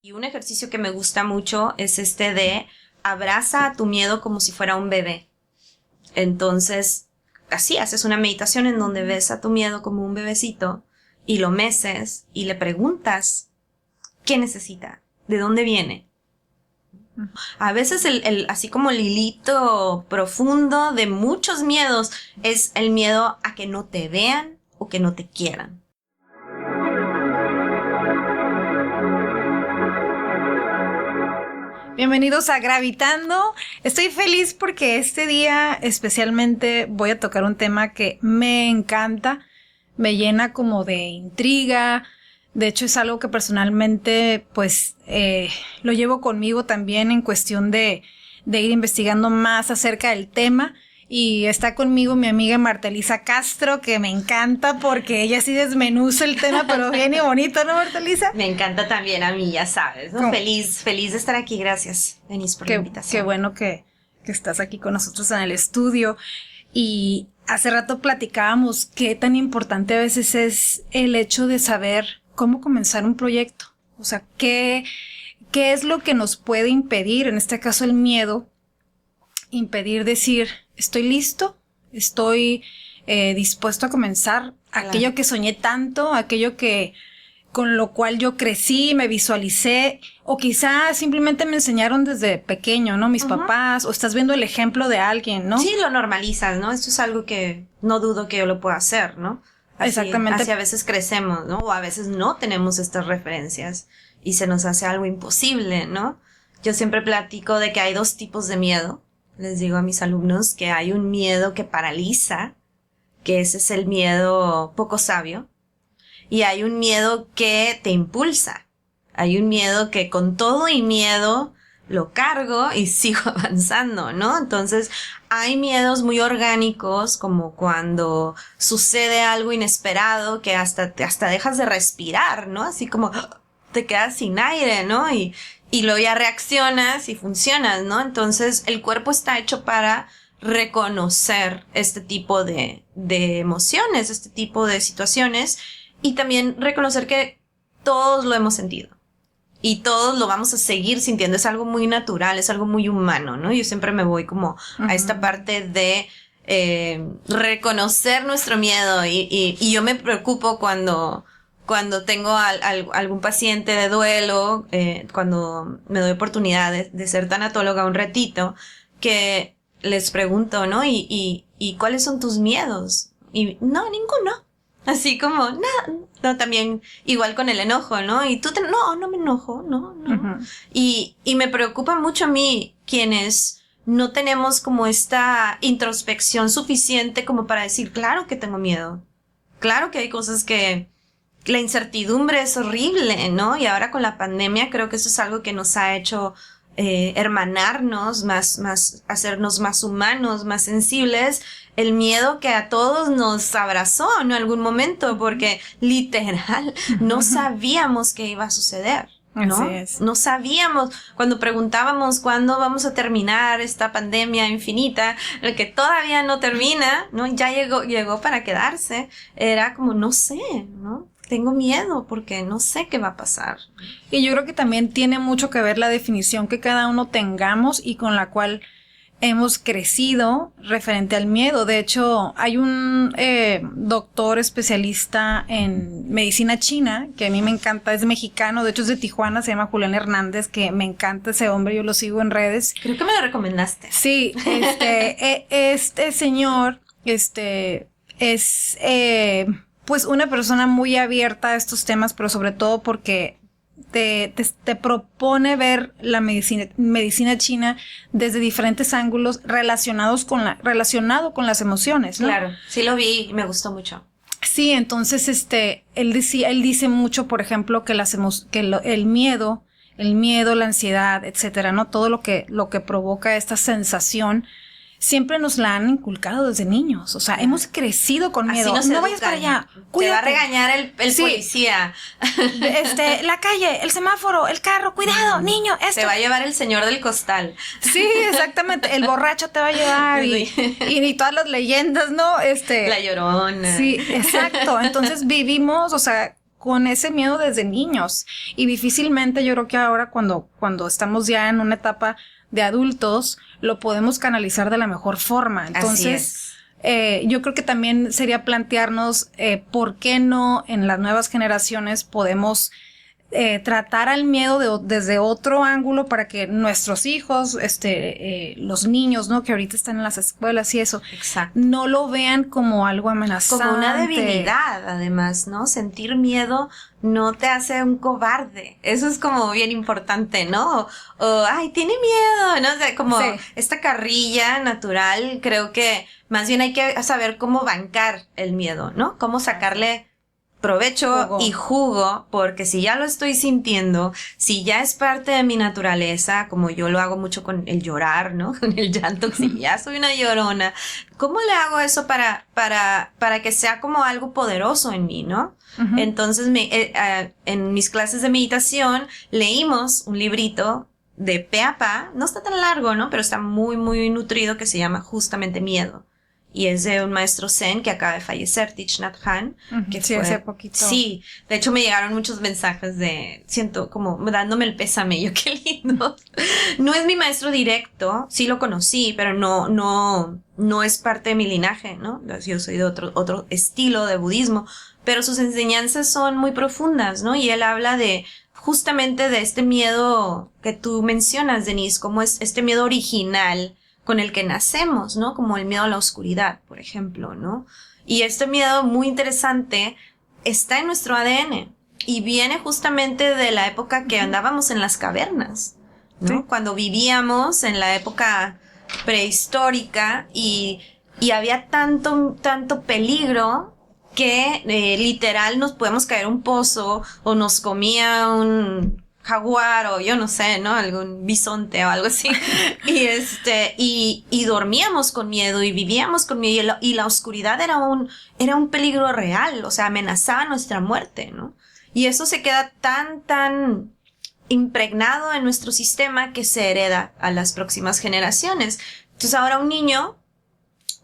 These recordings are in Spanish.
Y un ejercicio que me gusta mucho es este de abraza a tu miedo como si fuera un bebé. Entonces, así haces una meditación en donde ves a tu miedo como un bebecito y lo meces y le preguntas qué necesita, de dónde viene. A veces así como el hilito profundo de muchos miedos es el miedo a que no te vean o que no te quieran. Bienvenidos a Gravitando. Estoy feliz porque este día especialmente voy a tocar un tema que me encanta, me llena como de intriga. De hecho es algo que personalmente pues lo llevo conmigo también en cuestión de ir investigando más acerca del tema. Y está conmigo mi amiga Marta Elisa Castro, que me encanta porque ella sí desmenuza el tema, pero bien y bonito, ¿no, Marta Elisa? Me encanta también a mí, ya sabes, ¿no? Feliz de estar aquí, gracias, Denise, por la invitación. Qué bueno que estás aquí con nosotros en el estudio. Y hace rato platicábamos qué tan importante a veces es el hecho de saber cómo comenzar un proyecto. O sea, qué es lo que nos puede impedir, en este caso el miedo, impedir decir, estoy listo, estoy dispuesto a comenzar aquello que soñé tanto, aquello que con lo cual yo crecí, me visualicé, o quizá simplemente me enseñaron desde pequeño, ¿no? Mis papás, o estás viendo el ejemplo de alguien, ¿no? Sí, lo normalizas, ¿no? Esto es algo que no dudo que yo lo pueda hacer, ¿no? Exactamente. Así a veces crecemos, ¿no? O a veces no tenemos estas referencias y se nos hace algo imposible, ¿no? Yo siempre platico de que hay dos tipos de miedo. Les digo a mis alumnos que hay un miedo que paraliza, que ese es el miedo poco sabio, y hay un miedo que te impulsa. Hay un miedo que con todo y miedo lo cargo y sigo avanzando, ¿no? Entonces, hay miedos muy orgánicos, como cuando sucede algo inesperado que hasta dejas de respirar, ¿no? Así como te quedas sin aire, ¿no? Y luego ya reaccionas y funcionas, ¿no? Entonces, el cuerpo está hecho para reconocer este tipo de emociones, este tipo de situaciones, y también reconocer que todos lo hemos sentido. Y todos lo vamos a seguir sintiendo. Es algo muy natural, es algo muy humano, ¿no? Yo siempre me voy como a esta parte de reconocer nuestro miedo. Y yo me preocupo cuando tengo algún paciente de duelo, cuando me doy oportunidad de ser tanatóloga un ratito, que les pregunto, ¿no? ¿Y cuáles son tus miedos? Y no, ninguno. Así como, no, también igual con el enojo, ¿no? Y tú, no me enojo, no. Y me preocupa mucho a mí quienes no tenemos como esta introspección suficiente como para decir, claro que tengo miedo. Claro que hay cosas que la incertidumbre es horrible, ¿no? Y ahora con la pandemia creo que eso es algo que nos ha hecho hermanarnos, más, hacernos más humanos, más sensibles. El miedo que a todos nos abrazó en algún momento, porque literal no sabíamos qué iba a suceder, ¿no? Así es. No sabíamos, cuando preguntábamos cuándo vamos a terminar esta pandemia infinita, el que todavía no termina, ¿no? Ya llegó para quedarse. Era como, no sé, ¿no? Tengo miedo porque no sé qué va a pasar. Y yo creo que también tiene mucho que ver la definición que cada uno tengamos y con la cual hemos crecido referente al miedo. De hecho, hay un doctor especialista en medicina china que a mí me encanta, es mexicano, de hecho es de Tijuana, se llama Julián Hernández, que me encanta ese hombre, yo lo sigo en redes. Creo que me lo recomendaste. Sí, este señor, es pues una persona muy abierta a estos temas, pero sobre todo porque te propone ver la medicina china desde diferentes ángulos relacionado con las emociones, ¿no? Claro, sí lo vi y me gustó mucho. Sí, entonces él dice mucho, por ejemplo, que el miedo, la ansiedad, etcétera, ¿no? Todo lo que provoca esta sensación siempre nos la han inculcado desde niños. O sea, hemos crecido con miedo. No vayas para allá. Cuídate. Te va a regañar el Sí. policía. La calle, el semáforo, el carro, cuidado, niño, esto. Te va a llevar el señor del costal. Sí, exactamente. El borracho te va a llevar y todas las leyendas, ¿no? La Llorona. Sí, exacto. Entonces vivimos, o sea, con ese miedo desde niños. Y difícilmente yo creo que ahora cuando estamos ya en una etapa de adultos, lo podemos canalizar de la mejor forma. Entonces, yo creo que también sería plantearnos por qué no en las nuevas generaciones podemos tratar al miedo desde otro ángulo para que nuestros hijos, los niños, ¿no? Que ahorita están en las escuelas y eso, exacto, no lo vean como algo amenazante. Como una debilidad, además, ¿no? Sentir miedo no te hace un cobarde. Eso es como bien importante, ¿no? O ay, tiene miedo, ¿no? O sea, como esta carrilla natural, creo que más bien hay que saber cómo bancar el miedo, ¿no? Cómo sacarle provecho y jugo, porque si ya lo estoy sintiendo, si ya es parte de mi naturaleza, como yo lo hago mucho con el llorar, ¿no? Con el llanto, si ya soy una llorona, ¿cómo le hago eso para que sea como algo poderoso en mí, ¿no? Uh-huh. Entonces, en mis clases de meditación leímos un librito de pe a pa, no está tan largo, ¿no? Pero está muy, muy nutrido, que se llama justamente Miedo. Y es de un maestro zen que acaba de fallecer, Thich Nhat Hanh. Que sí, hace poquito. Sí, de hecho me llegaron muchos mensajes siento como dándome el pésame, yo qué lindo. No es mi maestro directo, sí lo conocí, pero no es parte de mi linaje, ¿no? Yo soy de otro estilo de budismo, pero sus enseñanzas son muy profundas, ¿no? Y él habla justamente de este miedo que tú mencionas, Denise, como es este miedo original con el que nacemos, ¿no? Como el miedo a la oscuridad, por ejemplo, ¿no? Y este miedo muy interesante está en nuestro ADN y viene justamente de la época que andábamos en las cavernas, ¿no? Sí. Cuando vivíamos en la época prehistórica y había tanto peligro que literal nos podemos caer a un pozo o nos comía un jaguar o yo no sé, ¿no? Algún bisonte o algo así. Y dormíamos con miedo y vivíamos con miedo y la oscuridad era un peligro real, o sea, amenazaba nuestra muerte, ¿no? Y eso se queda tan impregnado en nuestro sistema que se hereda a las próximas generaciones. Entonces ahora un niño,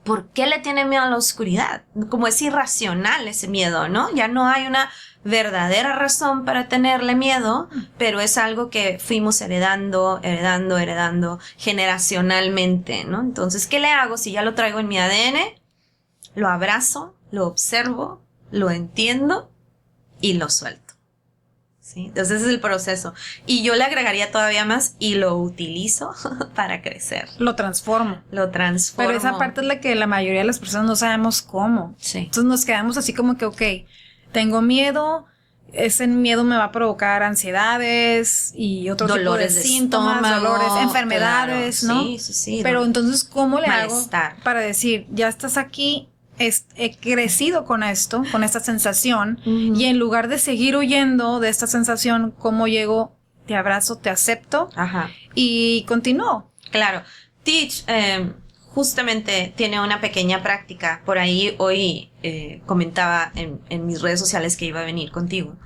¿por qué le tiene miedo a la oscuridad? Como es irracional ese miedo, ¿no? Ya no hay una verdadera razón para tenerle miedo, pero es algo que fuimos heredando generacionalmente, ¿no? Entonces, ¿qué le hago si ya lo traigo en mi ADN? Lo abrazo, lo observo, lo entiendo y lo suelto. ¿Sí? Entonces ese es el proceso. Y yo le agregaría todavía más y lo utilizo para crecer. Lo transformo. Pero esa parte es la que la mayoría de las personas no sabemos cómo. Sí. Entonces nos quedamos así como que, ok, tengo miedo, ese miedo me va a provocar ansiedades y otro dolores tipo de síntomas, dolores, enfermedades, claro, ¿no? Sí. Pero entonces, ¿cómo le malestar. hago para decir, ya estás aquí, he crecido con esto, con esta sensación, uh-huh. Y en lugar de seguir huyendo de esta sensación, ¿cómo llego? Te abrazo, te acepto, ajá, y continúo. Claro. Thich justamente tiene una pequeña práctica. Por ahí hoy comentaba en mis redes sociales que iba a venir contigo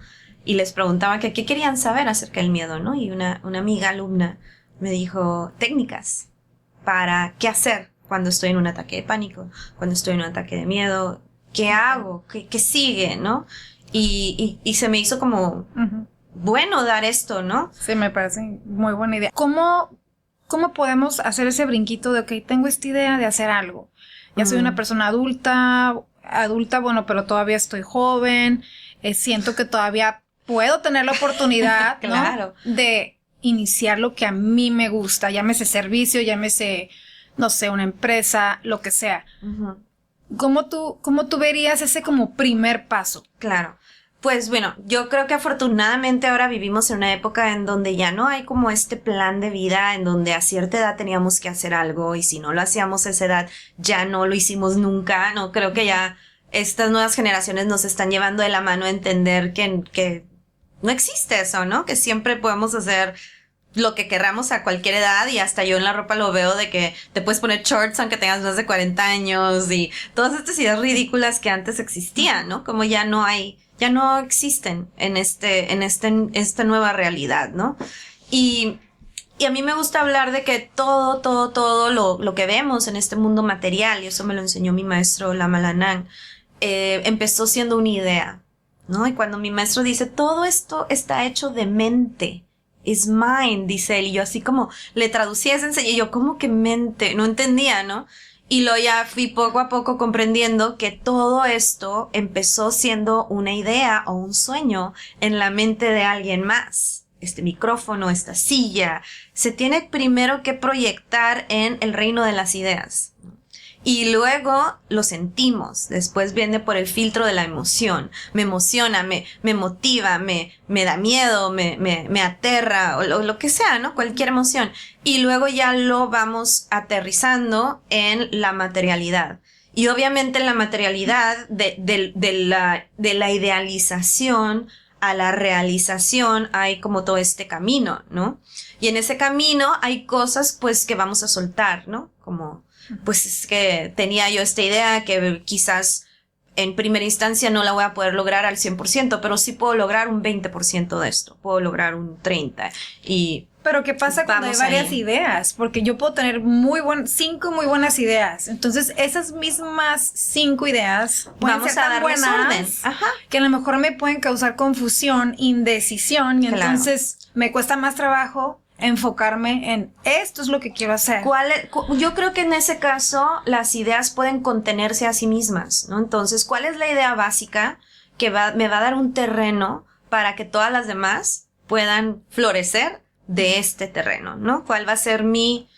y les preguntaba que qué querían saber acerca del miedo, ¿no? Y una amiga alumna me dijo técnicas para qué hacer cuando estoy en un ataque de pánico, cuando estoy en un ataque de miedo, ¿qué hago? ¿Qué sigue, no? Y se me hizo como uh-huh. Bueno dar esto, ¿no? Sí, me parece muy buena idea. ¿Cómo podemos hacer ese brinquito de, ok, tengo esta idea de hacer algo? Ya soy una persona adulta, bueno, pero todavía estoy joven, siento que todavía puedo tener la oportunidad, claro, ¿no? De iniciar lo que a mí me gusta, llámese servicio, llámese, no sé, una empresa, lo que sea. Uh-huh. ¿Cómo tú verías ese como primer paso? Claro. Pues bueno, yo creo que afortunadamente ahora vivimos en una época en donde ya no hay como este plan de vida en donde a cierta edad teníamos que hacer algo y si no lo hacíamos a esa edad ya no lo hicimos nunca, ¿no? Creo que ya estas nuevas generaciones nos están llevando de la mano a entender que no existe eso, ¿no? Que siempre podemos hacer lo que querramos a cualquier edad y hasta yo en la ropa lo veo de que te puedes poner shorts aunque tengas más de 40 años y todas estas ideas ridículas que antes existían, ¿no? Como ya no existen en esta nueva realidad, ¿no? Y a mí me gusta hablar de que todo lo que vemos en este mundo material, y eso me lo enseñó mi maestro Lama Lanang, empezó siendo una idea. ¿no? Y cuando mi maestro dice, todo esto está hecho de mente, is mind, dice él, y yo así como le traducía ese enseñanza, y yo, ¿cómo que mente? No entendía, ¿no? Y luego ya fui poco a poco comprendiendo que todo esto empezó siendo una idea o un sueño en la mente de alguien más. Este micrófono, esta silla, se tiene primero que proyectar en el reino de las ideas. Y luego lo sentimos, después viene por el filtro de la emoción, me emociona, me motiva, me da miedo, me aterra, o lo que sea, ¿no? Cualquier emoción. Y luego ya lo vamos aterrizando en la materialidad. Y obviamente en la materialidad de la idealización a la realización hay como todo este camino, ¿no? Y en ese camino hay cosas pues que vamos a soltar, ¿no? Como pues es que tenía yo esta idea que quizás en primera instancia no la voy a poder lograr al 100%, pero sí puedo lograr un 20% de esto, puedo lograr un 30%. Pero ¿qué pasa cuando hay varias ideas? Porque yo puedo tener 5 muy buenas ideas. Entonces, esas mismas 5 ideas pueden ser tan buenas que a lo mejor me pueden causar confusión, indecisión, y entonces me cuesta más trabajo enfocarme en esto es lo que quiero hacer. Yo creo que en ese caso las ideas pueden contenerse a sí mismas, ¿no? Entonces, ¿cuál es la idea básica que me va a dar un terreno para que todas las demás puedan florecer de este terreno, ¿no? ¿Cuál va a ser mi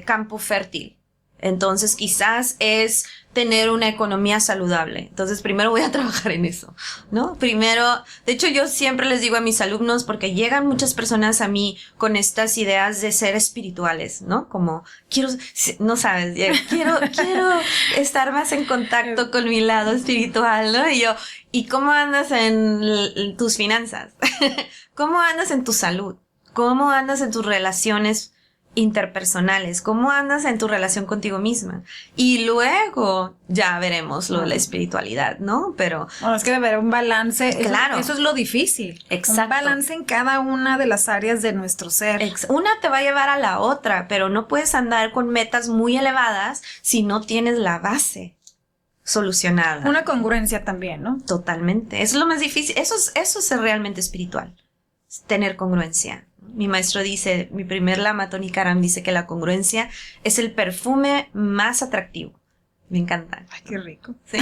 campo fértil? Entonces, quizás es tener una economía saludable. Entonces, primero voy a trabajar en eso, ¿no? Primero, de hecho, yo siempre les digo a mis alumnos, porque llegan muchas personas a mí con estas ideas de ser espirituales, ¿no? Como, quiero estar más en contacto con mi lado espiritual, ¿no? Y yo, ¿y cómo andas en tus finanzas? ¿Cómo andas en tu salud? ¿Cómo andas en tus relaciones interpersonales? ¿Cómo andas en tu relación contigo misma? Y luego ya veremos lo de la espiritualidad, ¿no? Pero bueno, es que debe haber un balance. Claro. Eso es lo difícil. Exacto. Un balance en cada una de las áreas de nuestro ser. Una te va a llevar a la otra, pero no puedes andar con metas muy elevadas si no tienes la base solucionada. Una congruencia también, ¿no? Totalmente. Eso es lo más difícil. Eso es ser realmente espiritual. Tener congruencia. Mi maestro dice, mi primer lama, Tony Karam, dice que la congruencia es el perfume más atractivo. Me encanta. Ay, qué rico. Sí.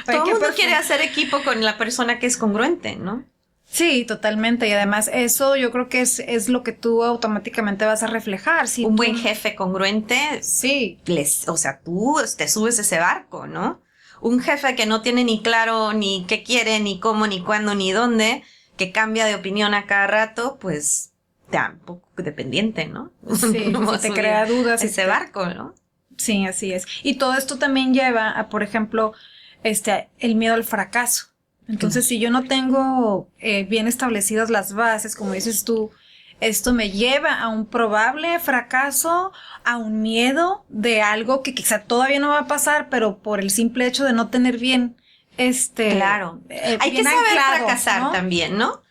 Todo el mundo quiere hacer equipo con la persona que es congruente, ¿no? Sí, totalmente. Y además eso yo creo que es lo que tú automáticamente vas a reflejar. Si un buen jefe congruente, sí. Tú te subes a ese barco, ¿no? Un jefe que no tiene ni claro ni qué quiere, ni cómo, ni cuándo, ni dónde, que cambia de opinión a cada rato, pues da un poco dependiente, ¿no? Sí, te crea dudas. Ese barco, ¿no? Sí, así es. Y todo esto también lleva a, por ejemplo, el miedo al fracaso. Entonces, si yo no tengo bien establecidas las bases, como dices tú, esto me lleva a un probable fracaso, a un miedo de algo que quizá todavía no va a pasar, pero por el simple hecho de no tener bien claro. Hay que saber fracasar, ¿no? También, ¿no?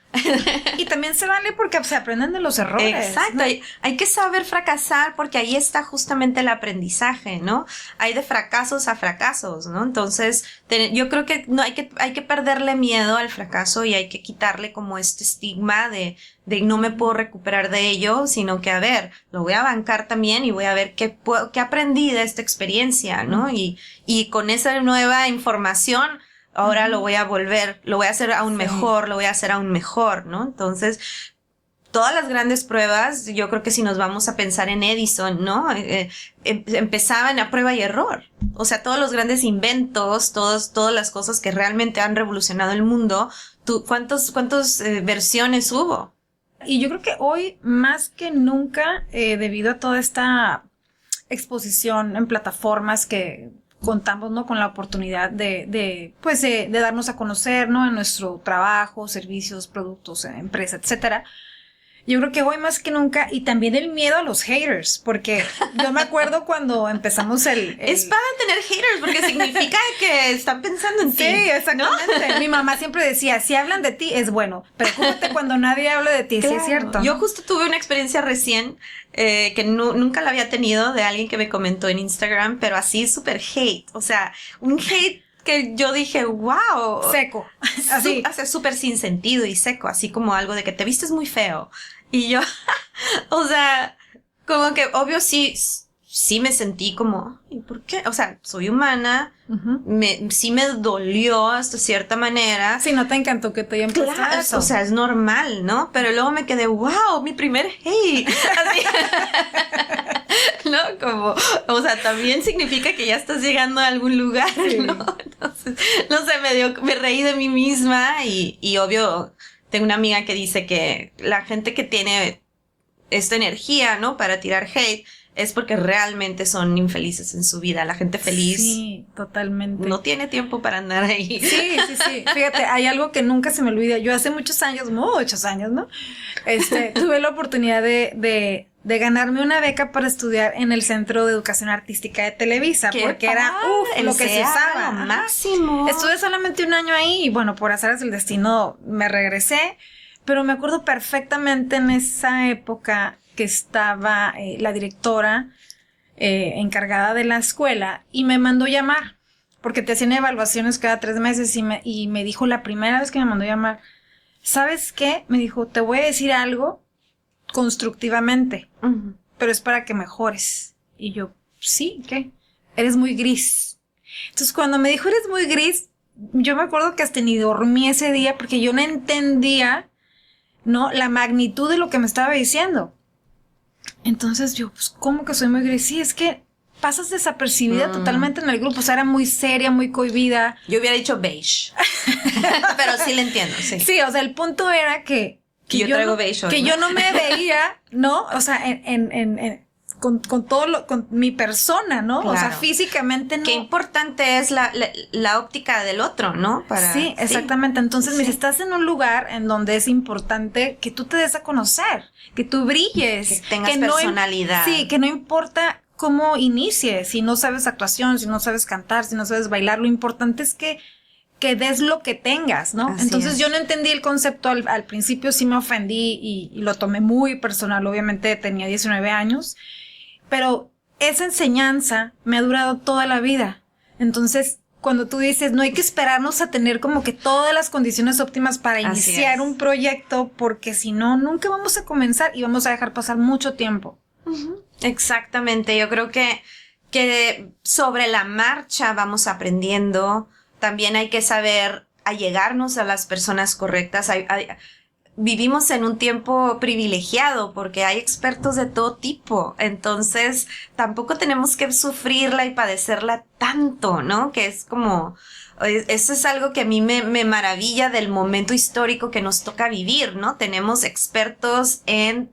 Y también se vale porque se aprenden de los errores. Exacto, ¿no? Hay que saber fracasar porque ahí está justamente el aprendizaje, ¿no? Hay de fracasos a fracasos, ¿no? Entonces, yo creo que no hay que perderle miedo al fracaso y hay que quitarle como este estigma de no me puedo recuperar de ello, sino que, a ver, lo voy a bancar también y voy a ver qué aprendí de esta experiencia, ¿no? Y con esa nueva información, ahora lo voy a hacer aún mejor, lo voy a hacer aún mejor, ¿no? Entonces, todas las grandes pruebas, yo creo que si nos vamos a pensar en Edison, ¿no? Empezaban a prueba y error. O sea, todos los grandes inventos, todas las cosas que realmente han revolucionado el mundo, ¿cuántas versiones hubo? Y yo creo que hoy, más que nunca, debido a toda esta exposición en plataformas que contamos, ¿no? Con la oportunidad de darnos a conocer, ¿no? En nuestro trabajo, servicios, productos, empresa, etcétera. Yo creo que hoy más que nunca, y también el miedo a los haters, porque yo me acuerdo cuando empezamos Es para tener haters, porque significa que están pensando en ti. Sí, exactamente. ¿No? Mi mamá siempre decía, si hablan de ti, es bueno, preocúpate cuando nadie habla de ti, claro. Sí es cierto. Yo justo tuve una experiencia recién, que nunca la había tenido, de alguien que me comentó en Instagram, pero así súper hate, o sea, un hate que yo dije, wow. Seco. Así. Hace súper sin sentido y seco, así como algo de que te vistes muy feo. Y yo, o sea, como que obvio sí me sentí como, ¿y por qué? O sea, soy humana, sí me dolió hasta cierta manera. Sí, no te encantó que te hayan puesto Claro, eso. o sea, es normal, ¿no? Pero luego me quedé, wow, mi primer hate. Así. ¿No? Como, o sea, también significa que ya estás llegando a algún lugar, Sí. ¿no? Entonces, no sé, me reí de mí misma y obvio, tengo una amiga que dice que la gente que tiene esta energía, ¿no? Para tirar hate, es porque realmente son infelices en su vida. La gente feliz Sí, totalmente. no tiene tiempo para andar ahí. Sí. Fíjate, hay algo que nunca se me olvida. Yo hace muchos años, ¿no? Tuve la oportunidad de ganarme una beca para estudiar en el Centro de Educación Artística de Televisa, ¡Qué porque era padre! lo que se usaba. Lo máximo. Estuve solamente un año ahí y bueno, por azares del destino me regresé, pero me acuerdo perfectamente en esa época que estaba la directora encargada de la escuela y me mandó llamar, porque te hacían evaluaciones cada 3 meses y me dijo la primera vez que me mandó llamar, ¿sabes qué? Me dijo, te voy a decir algo constructivamente, pero es para que mejores. Y yo, sí, ¿qué? Eres muy gris. Entonces cuando me dijo eres muy gris, yo me acuerdo que hasta ni dormí ese día porque yo no entendía, ¿no? La magnitud de lo que me estaba diciendo. Entonces yo, pues, ¿cómo que soy muy gris? Sí, es que pasas desapercibida totalmente en el grupo. O sea, era muy seria, muy cohibida. Yo hubiera dicho beige. Pero sí le entiendo, sí. Sí, o sea, el punto era que yo traigo no, beige hoy, que ¿no? yo no me veía, ¿no? O sea, con todo con mi persona, ¿no? Claro. O sea, físicamente no. Qué importante es la óptica del otro, ¿no? Sí, exactamente. Entonces, Sí. mira, estás en un lugar en donde es importante que tú te des a conocer, que tú brilles. Que tengas no personalidad. Sí, que no importa cómo inicies, si no sabes actuación, si no sabes cantar, si no sabes bailar, lo importante es que des lo que tengas, ¿no? Así Entonces es. yo no entendí el concepto, al principio sí me ofendí y lo tomé muy personal, obviamente tenía 19 años, pero esa enseñanza me ha durado toda la vida. Entonces, cuando tú dices, no hay que esperarnos a tener como que todas las condiciones óptimas para Así iniciar es. un proyecto, porque si no, nunca vamos a comenzar y vamos a dejar pasar mucho tiempo. Exactamente, yo creo que sobre la marcha vamos aprendiendo. También hay que saber allegarnos a las personas correctas. Vivimos en un tiempo privilegiado porque hay expertos de todo tipo. Entonces, tampoco tenemos que sufrirla y padecerla tanto, ¿no? Que es como... Eso es algo que a mí me maravilla del momento histórico que nos toca vivir, ¿no? Tenemos expertos en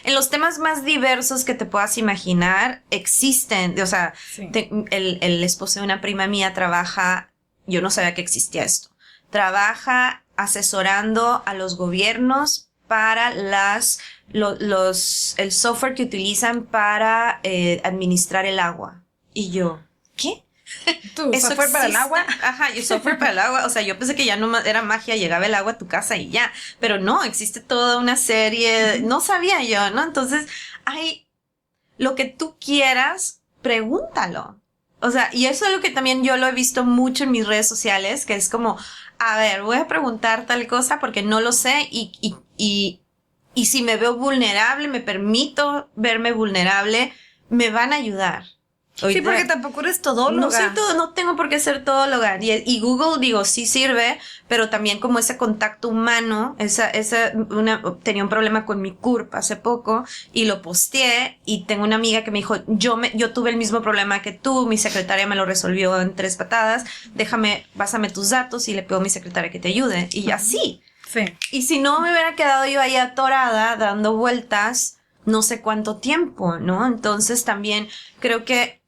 los temas más diversos que te puedas imaginar, existen. O sea, Sí. el esposo de una prima mía trabaja, yo no sabía que existía esto, trabaja asesorando a los gobiernos para el software que utilizan para administrar el agua. Y yo, ¿qué? ¿Tú, ¿Eso software para el existe? agua? Ajá, y software para el agua. O sea, yo pensé que ya no era magia, llegaba el agua a tu casa y ya. Pero no, existe toda una serie. No sabía yo, ¿no? Entonces, lo que tú quieras, pregúntalo. O sea, y eso es lo que también yo lo he visto mucho en mis redes sociales, que es como, a ver, voy a preguntar tal cosa porque no lo sé y si me veo vulnerable, me permito verme vulnerable, me van a ayudar. Sí, porque tampoco eres todóloga. No soy no tengo por qué ser todóloga. Y Google, digo, sí sirve, pero también como ese contacto humano, tenía un problema con mi CURP hace poco y lo posteé y tengo una amiga que me dijo, yo tuve el mismo problema que tú, mi secretaria me lo resolvió en 3 patadas, pásame tus datos y le pido a mi secretaria que te ayude. Y así. Sí. Y si no me hubiera quedado yo ahí atorada, dando vueltas, no sé cuánto tiempo, ¿no? Entonces también creo que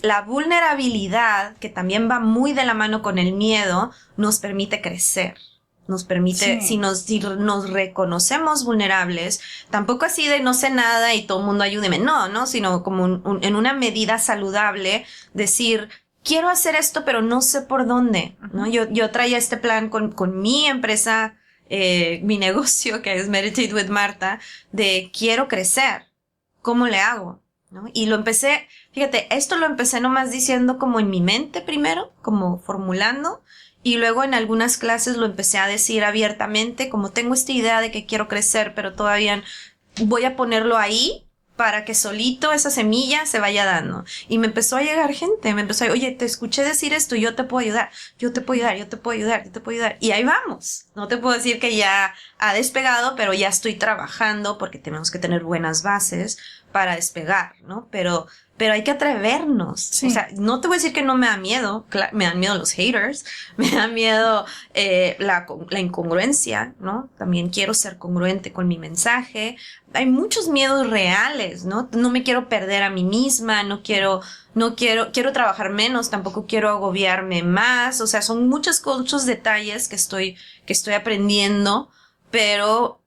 la vulnerabilidad, que también va muy de la mano con el miedo, nos permite crecer. Nos permite, Sí. si nos reconocemos vulnerables, tampoco así de no sé nada y todo el mundo ayúdeme, no, sino como en una medida saludable, decir, quiero hacer esto, pero no sé por dónde, ¿no? Yo traía este plan con mi empresa, mi negocio, que es Meditate with Marta, de quiero crecer. ¿Cómo le hago? ¿no? Y lo empecé, fíjate, esto lo empecé nomás diciendo como en mi mente primero, como formulando, y luego en algunas clases lo empecé a decir abiertamente, como tengo esta idea de que quiero crecer, pero todavía voy a ponerlo ahí para que solito esa semilla se vaya dando. Y me empezó a llegar gente, me empezó a decir, oye, te escuché decir esto, yo te puedo ayudar, yo te puedo ayudar, yo te puedo ayudar, yo te puedo ayudar. Y ahí vamos. No te puedo decir que ya ha despegado, pero ya estoy trabajando porque tenemos que tener buenas bases para despegar, ¿no? Pero hay que atrevernos. Sí. O sea, no te voy a decir que no me da miedo. Me dan miedo los haters. Me da miedo la incongruencia, ¿no? También quiero ser congruente con mi mensaje. Hay muchos miedos reales, ¿no? No me quiero perder a mí misma. Quiero trabajar menos. Tampoco quiero agobiarme más. O sea, son muchos detalles que estoy aprendiendo. Pero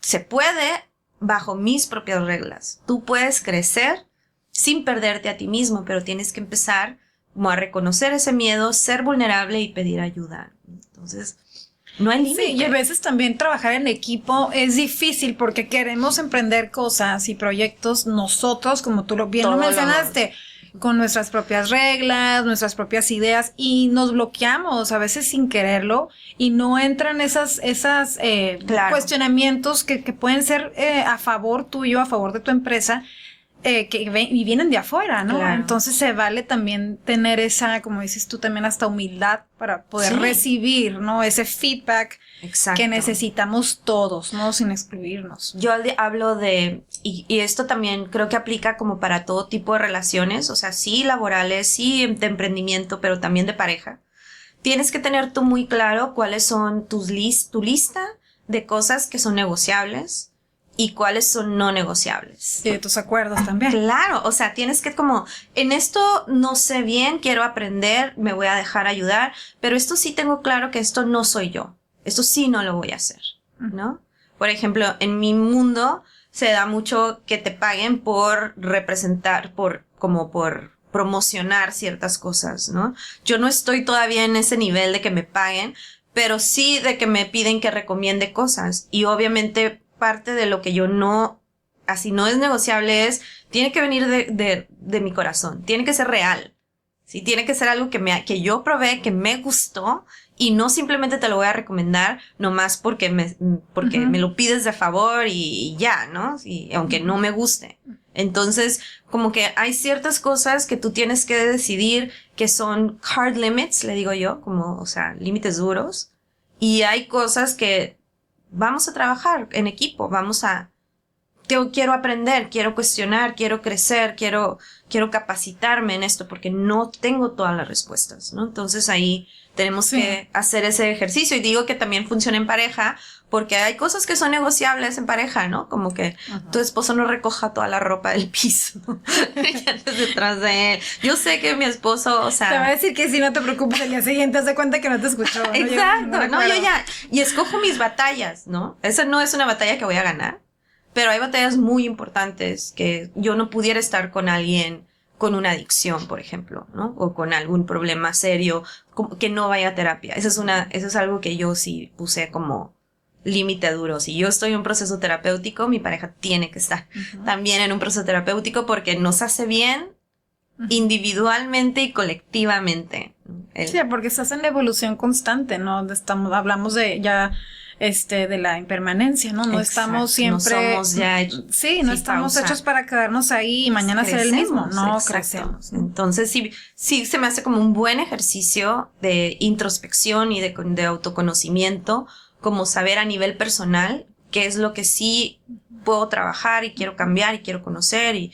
se puede bajo mis propias reglas. Tú puedes crecer sin perderte a ti mismo, pero tienes que empezar como a reconocer ese miedo, ser vulnerable y pedir ayuda. Entonces, no hay límite. Sí, y a veces también trabajar en equipo es difícil porque queremos emprender cosas y proyectos nosotros, como tú bien lo mencionaste, con nuestras propias reglas, nuestras propias ideas, y nos bloqueamos a veces sin quererlo y no entran esas claro, cuestionamientos que pueden ser a favor tuyo, a favor de tu empresa, y vienen de afuera, ¿no? Claro. Entonces se vale también tener esa, como dices tú, también hasta humildad para poder recibir, ¿no? Ese feedback. Exacto, que necesitamos todos, ¿no? Sin excluirnos. Yo hablo y esto también creo que aplica como para todo tipo de relaciones, o sea, sí laborales, sí de emprendimiento, pero también de pareja. Tienes que tener tú muy claro cuáles son tu lista de cosas que son negociables y cuáles son no negociables. Y de tus acuerdos también. Claro, o sea, tienes que como, en esto no sé bien, quiero aprender, me voy a dejar ayudar, pero esto sí tengo claro que esto no soy yo. Esto sí no lo voy a hacer, ¿no? Por ejemplo, en mi mundo se da mucho que te paguen por representar, por promocionar ciertas cosas, ¿no? Yo no estoy todavía en ese nivel de que me paguen, pero sí de que me piden que recomiende cosas. Y obviamente parte de lo que yo no es negociable tiene que venir de mi corazón, tiene que ser real, ¿sí? Tiene que ser algo que yo probé, que me gustó, y no simplemente te lo voy a recomendar nomás porque me lo pides de favor y ya, ¿no? Y aunque no me guste. Entonces, como que hay ciertas cosas que tú tienes que decidir que son hard limits, le digo yo, como, o sea, límites duros, y hay cosas que vamos a trabajar en equipo, quiero aprender, quiero cuestionar, quiero crecer, quiero capacitarme en esto porque no tengo todas las respuestas, ¿no? Entonces ahí tenemos que hacer ese ejercicio, y digo que también funciona en pareja porque hay cosas que son negociables en pareja, ¿no? Como que tu esposo no recoja toda la ropa del piso y andes detrás de él. Yo sé que mi esposo, o sea... Te va a decir que si no te preocupes, el día siguiente haz de cuenta que no te escuchó, ¿no? Exacto, yo ya... Y escojo mis batallas, ¿no? Esa no es una batalla que voy a ganar, pero hay batallas muy importantes que yo no pudiera estar con alguien con una adicción, por ejemplo, ¿no? O con algún problema serio, que no vaya a terapia. Eso es algo que yo sí puse como límite duro. Si yo estoy en un proceso terapéutico, mi pareja tiene que estar también en un proceso terapéutico porque nos hace bien individualmente y colectivamente. Sí, porque estás en la evolución constante, ¿no? Hablamos de ya... de la impermanencia, ¿no? No estamos siempre... No somos ya... Sí, no estamos hechos para quedarnos ahí y mañana ser el mismo. No, crecemos. Entonces, sí se me hace como un buen ejercicio de introspección y de autoconocimiento, como saber a nivel personal qué es lo que sí puedo trabajar y quiero cambiar y quiero conocer y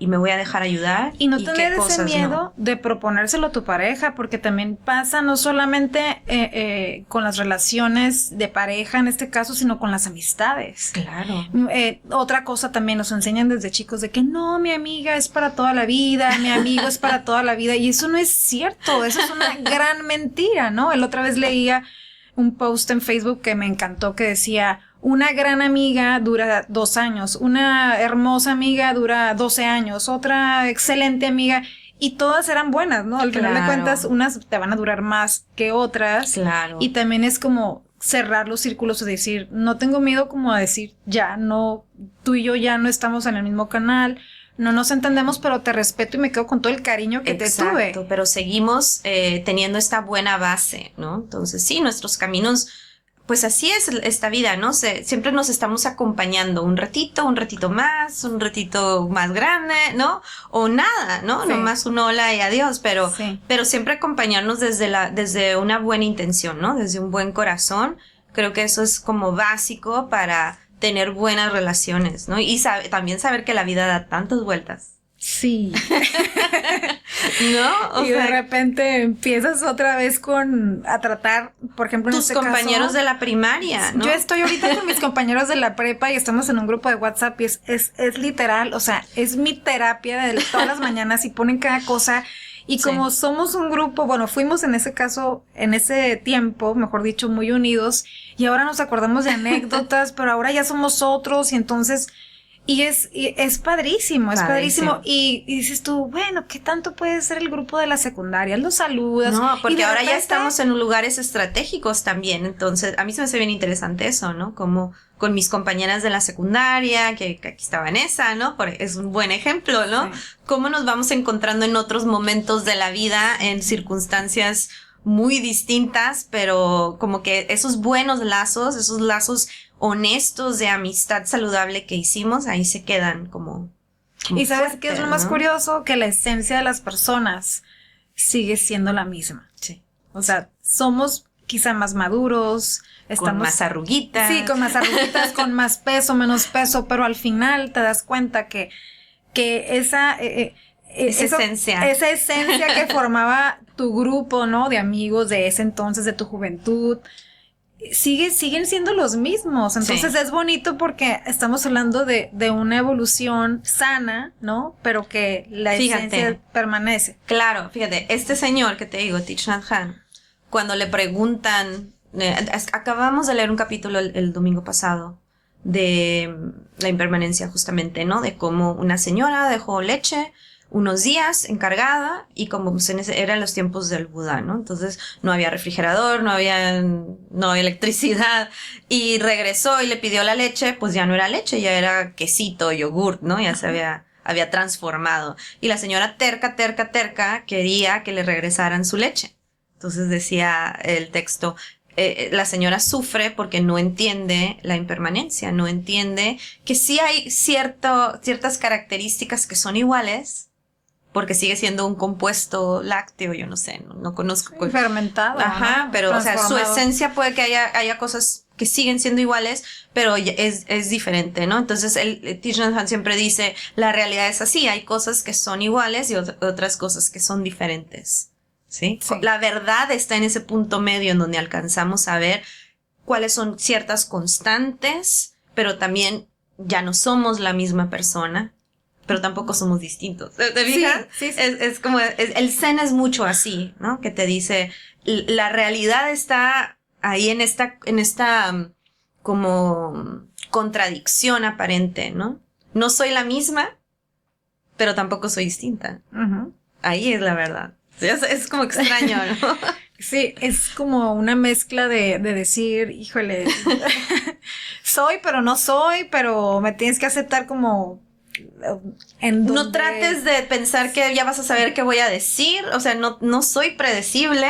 me voy a dejar ayudar. Y no tener ese miedo de proponérselo a tu pareja, porque también pasa no solamente con las relaciones de pareja en este caso, sino con las amistades. Claro. Otra cosa también nos enseñan desde chicos de que no, mi amiga es para toda la vida, mi amigo es para toda la vida, y eso no es cierto, eso es una gran mentira, ¿no? El otra vez leía un post en Facebook que me encantó que decía: una gran amiga dura 2 años, una hermosa amiga dura 12 años, otra excelente amiga, y todas eran buenas, ¿no? Al final de cuentas, unas te van a durar más que otras. Claro. Y también es como cerrar los círculos y decir, no tengo miedo como a decir, ya no, tú y yo ya no estamos en el mismo canal, no nos entendemos, pero te respeto y me quedo con todo el cariño que te tuve. Exacto, pero seguimos teniendo esta buena base, ¿no? Entonces, sí, nuestros caminos, pues así es esta vida, ¿no? Siempre nos estamos acompañando un ratito más, un ratito más grande, ¿no? O nada, ¿no? Sí. Nomás un hola y adiós, pero Sí. siempre acompañarnos desde una buena intención, ¿no? Desde un buen corazón. Creo que eso es como básico para tener buenas relaciones, ¿no? Y también saber que la vida da tantas vueltas. Sí. ¿No? Y de repente empiezas otra vez a tratar, por ejemplo, en tus este compañeros caso, de la primaria, ¿no? Yo estoy ahorita con mis compañeros de la prepa y estamos en un grupo de WhatsApp y es literal, o sea, es mi terapia de todas las mañanas y ponen cada cosa. Y como somos un grupo, bueno, fuimos en ese caso, en ese tiempo, mejor dicho, muy unidos, y ahora nos acordamos de anécdotas, pero ahora ya somos otros, y entonces, y es padrísimo, es padrísimo. Y dices tú, bueno, ¿qué tanto puede ser el grupo de la secundaria? Los saludas. No, porque ahora ya repente, estamos en lugares estratégicos también, entonces a mí se me hace bien interesante eso, ¿no? Como con mis compañeras de la secundaria, que aquí está Vanessa, ¿no? Es un buen ejemplo, ¿no? Sí. Cómo nos vamos encontrando en otros momentos de la vida, en circunstancias muy distintas, pero como que esos buenos lazos, esos lazos honestos de amistad saludable que hicimos, ahí se quedan como y sabes fuerte, qué es lo más ¿no? curioso, que la esencia de las personas sigue siendo la misma. Sí. O sea, somos quizá más maduros, Con más arruguitas. Sí, con más arruguitas, con más peso, menos peso, pero al final te das cuenta que esa esencia. Esa esencia que formaba tu grupo, ¿no? De amigos de ese entonces, de tu juventud, siguen siendo los mismos. Entonces es bonito porque estamos hablando de una evolución sana, ¿no? Pero que la esencia permanece. Claro, fíjate, este señor que te digo, Thich Nhat Hanh, cuando le preguntan, acabamos de leer un capítulo el domingo pasado de la impermanencia justamente, ¿no? De cómo una señora dejó leche unos días encargada y como pues, eran los tiempos del Buda, ¿no? Entonces no había refrigerador, no había electricidad y regresó y le pidió la leche, pues ya no era leche, ya era quesito, yogurt, ¿no? Ya se había transformado. Y la señora terca quería que le regresaran su leche. Entonces decía el texto, la señora sufre porque no entiende la impermanencia, no entiende que sí hay ciertas características que son iguales, porque sigue siendo un compuesto lácteo, yo no sé, no conozco. Fermentado. Ajá, ¿no? pero o sea, su esencia puede que haya cosas que siguen siendo iguales, pero es diferente, ¿no? Entonces Thich Nhat Hanh siempre dice, la realidad es así, hay cosas que son iguales y otras cosas que son diferentes. ¿Sí? Sí. La verdad está en ese punto medio en donde alcanzamos a ver cuáles son ciertas constantes, pero también ya no somos la misma persona, pero tampoco somos distintos. ¿Te fijas? Sí. Es como, el Zen es mucho así, ¿no? Que te dice, la realidad está ahí en esta como contradicción aparente, ¿no? No soy la misma, pero tampoco soy distinta. Uh-huh. Ahí es la verdad. Es como extraño, ¿no? Sí, es como una mezcla de decir, híjole, soy, pero no soy, pero me tienes que aceptar como... No trates de pensar que ya vas a saber qué voy a decir, o sea, no soy predecible,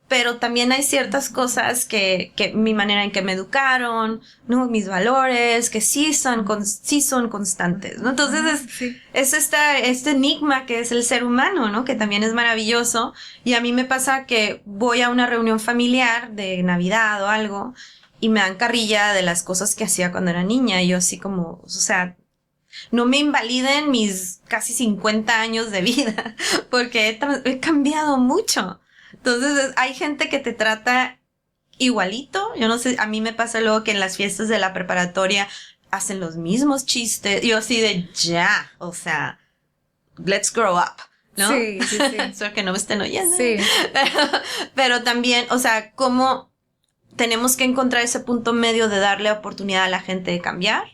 pero también hay ciertas cosas que mi manera en que me educaron, ¿no? Mis valores, que sí son constantes, ¿no? Entonces es este enigma que es el ser humano, ¿no? Que también es maravilloso. Y a mí me pasa que voy a una reunión familiar de Navidad o algo y me dan carrilla de las cosas que hacía cuando era niña. Y yo así como, o sea, no me invaliden mis casi 50 años de vida, porque he cambiado mucho. Entonces, hay gente que te trata igualito. Yo no sé, a mí me pasa luego que en las fiestas de la preparatoria hacen los mismos chistes. Yo así de ya, o sea, let's grow up, ¿no? Sí. Espero que no me estén oyendo. Sí. Pero también, o sea, cómo tenemos que encontrar ese punto medio de darle oportunidad a la gente de cambiar,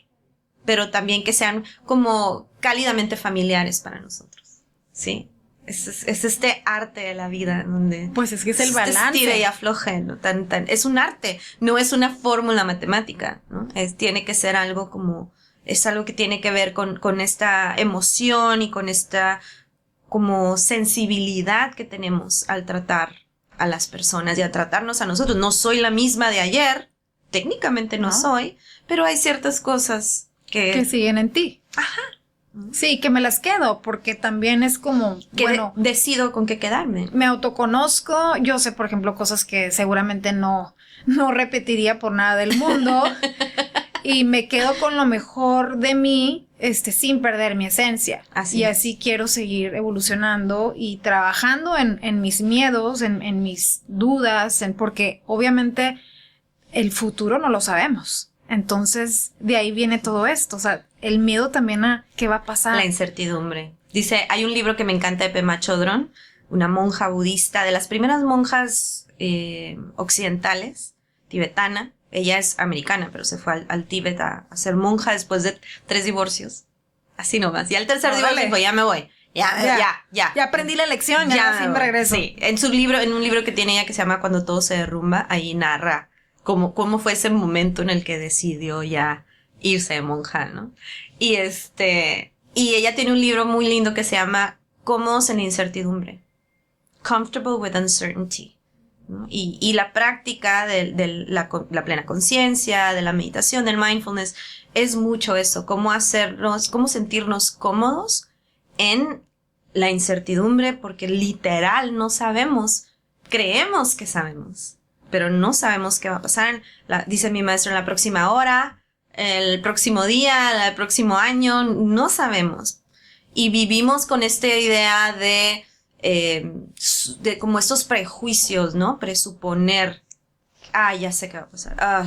pero también que sean como cálidamente familiares para nosotros, ¿sí? Es este arte de la vida donde... Pues es que es el balance. Estire y afloje, ¿no? Es un arte, no es una fórmula matemática, ¿no? Tiene que ser algo como es algo que tiene que ver con esta emoción y con esta como sensibilidad que tenemos al tratar a las personas y a tratarnos a nosotros. No soy la misma de ayer, técnicamente no soy, pero hay ciertas cosas que siguen en ti. Ajá. Sí, que me las quedo, porque también es como, que bueno, decido con qué quedarme. Me autoconozco, yo sé, por ejemplo, cosas que seguramente no repetiría por nada del mundo y me quedo con lo mejor de mí, sin perder mi esencia. Así así quiero seguir evolucionando y trabajando en mis miedos, en mis dudas, porque obviamente el futuro no lo sabemos. Entonces, de ahí viene todo esto, o sea, el miedo también a qué va a pasar. La incertidumbre. Dice, hay un libro que me encanta de Pema Chodron, una monja budista, de las primeras monjas occidentales, tibetana. Ella es americana, pero se fue al Tíbet a ser monja después de 3 divorcios. Así nomás. Y al tercer divorcio dijo, ya me voy. Ya. Ya aprendí la lección, ya sin regreso. Sí, en un libro que tiene ella que se llama Cuando todo se derrumba, ahí narra cómo fue ese momento en el que decidió ya irse de monja, ¿no? Y ella tiene un libro muy lindo que se llama Cómodos en la incertidumbre. Comfortable with Uncertainty. ¿No? Y la práctica de la plena conciencia, de la meditación, del mindfulness, es mucho eso, cómo sentirnos cómodos en la incertidumbre, porque literal no sabemos, creemos que sabemos, pero no sabemos qué va a pasar, dice mi maestro, en la próxima hora, el próximo día, el próximo año, no sabemos. Y vivimos con esta idea de como estos prejuicios, ¿no? Presuponer, ya sé qué va a pasar,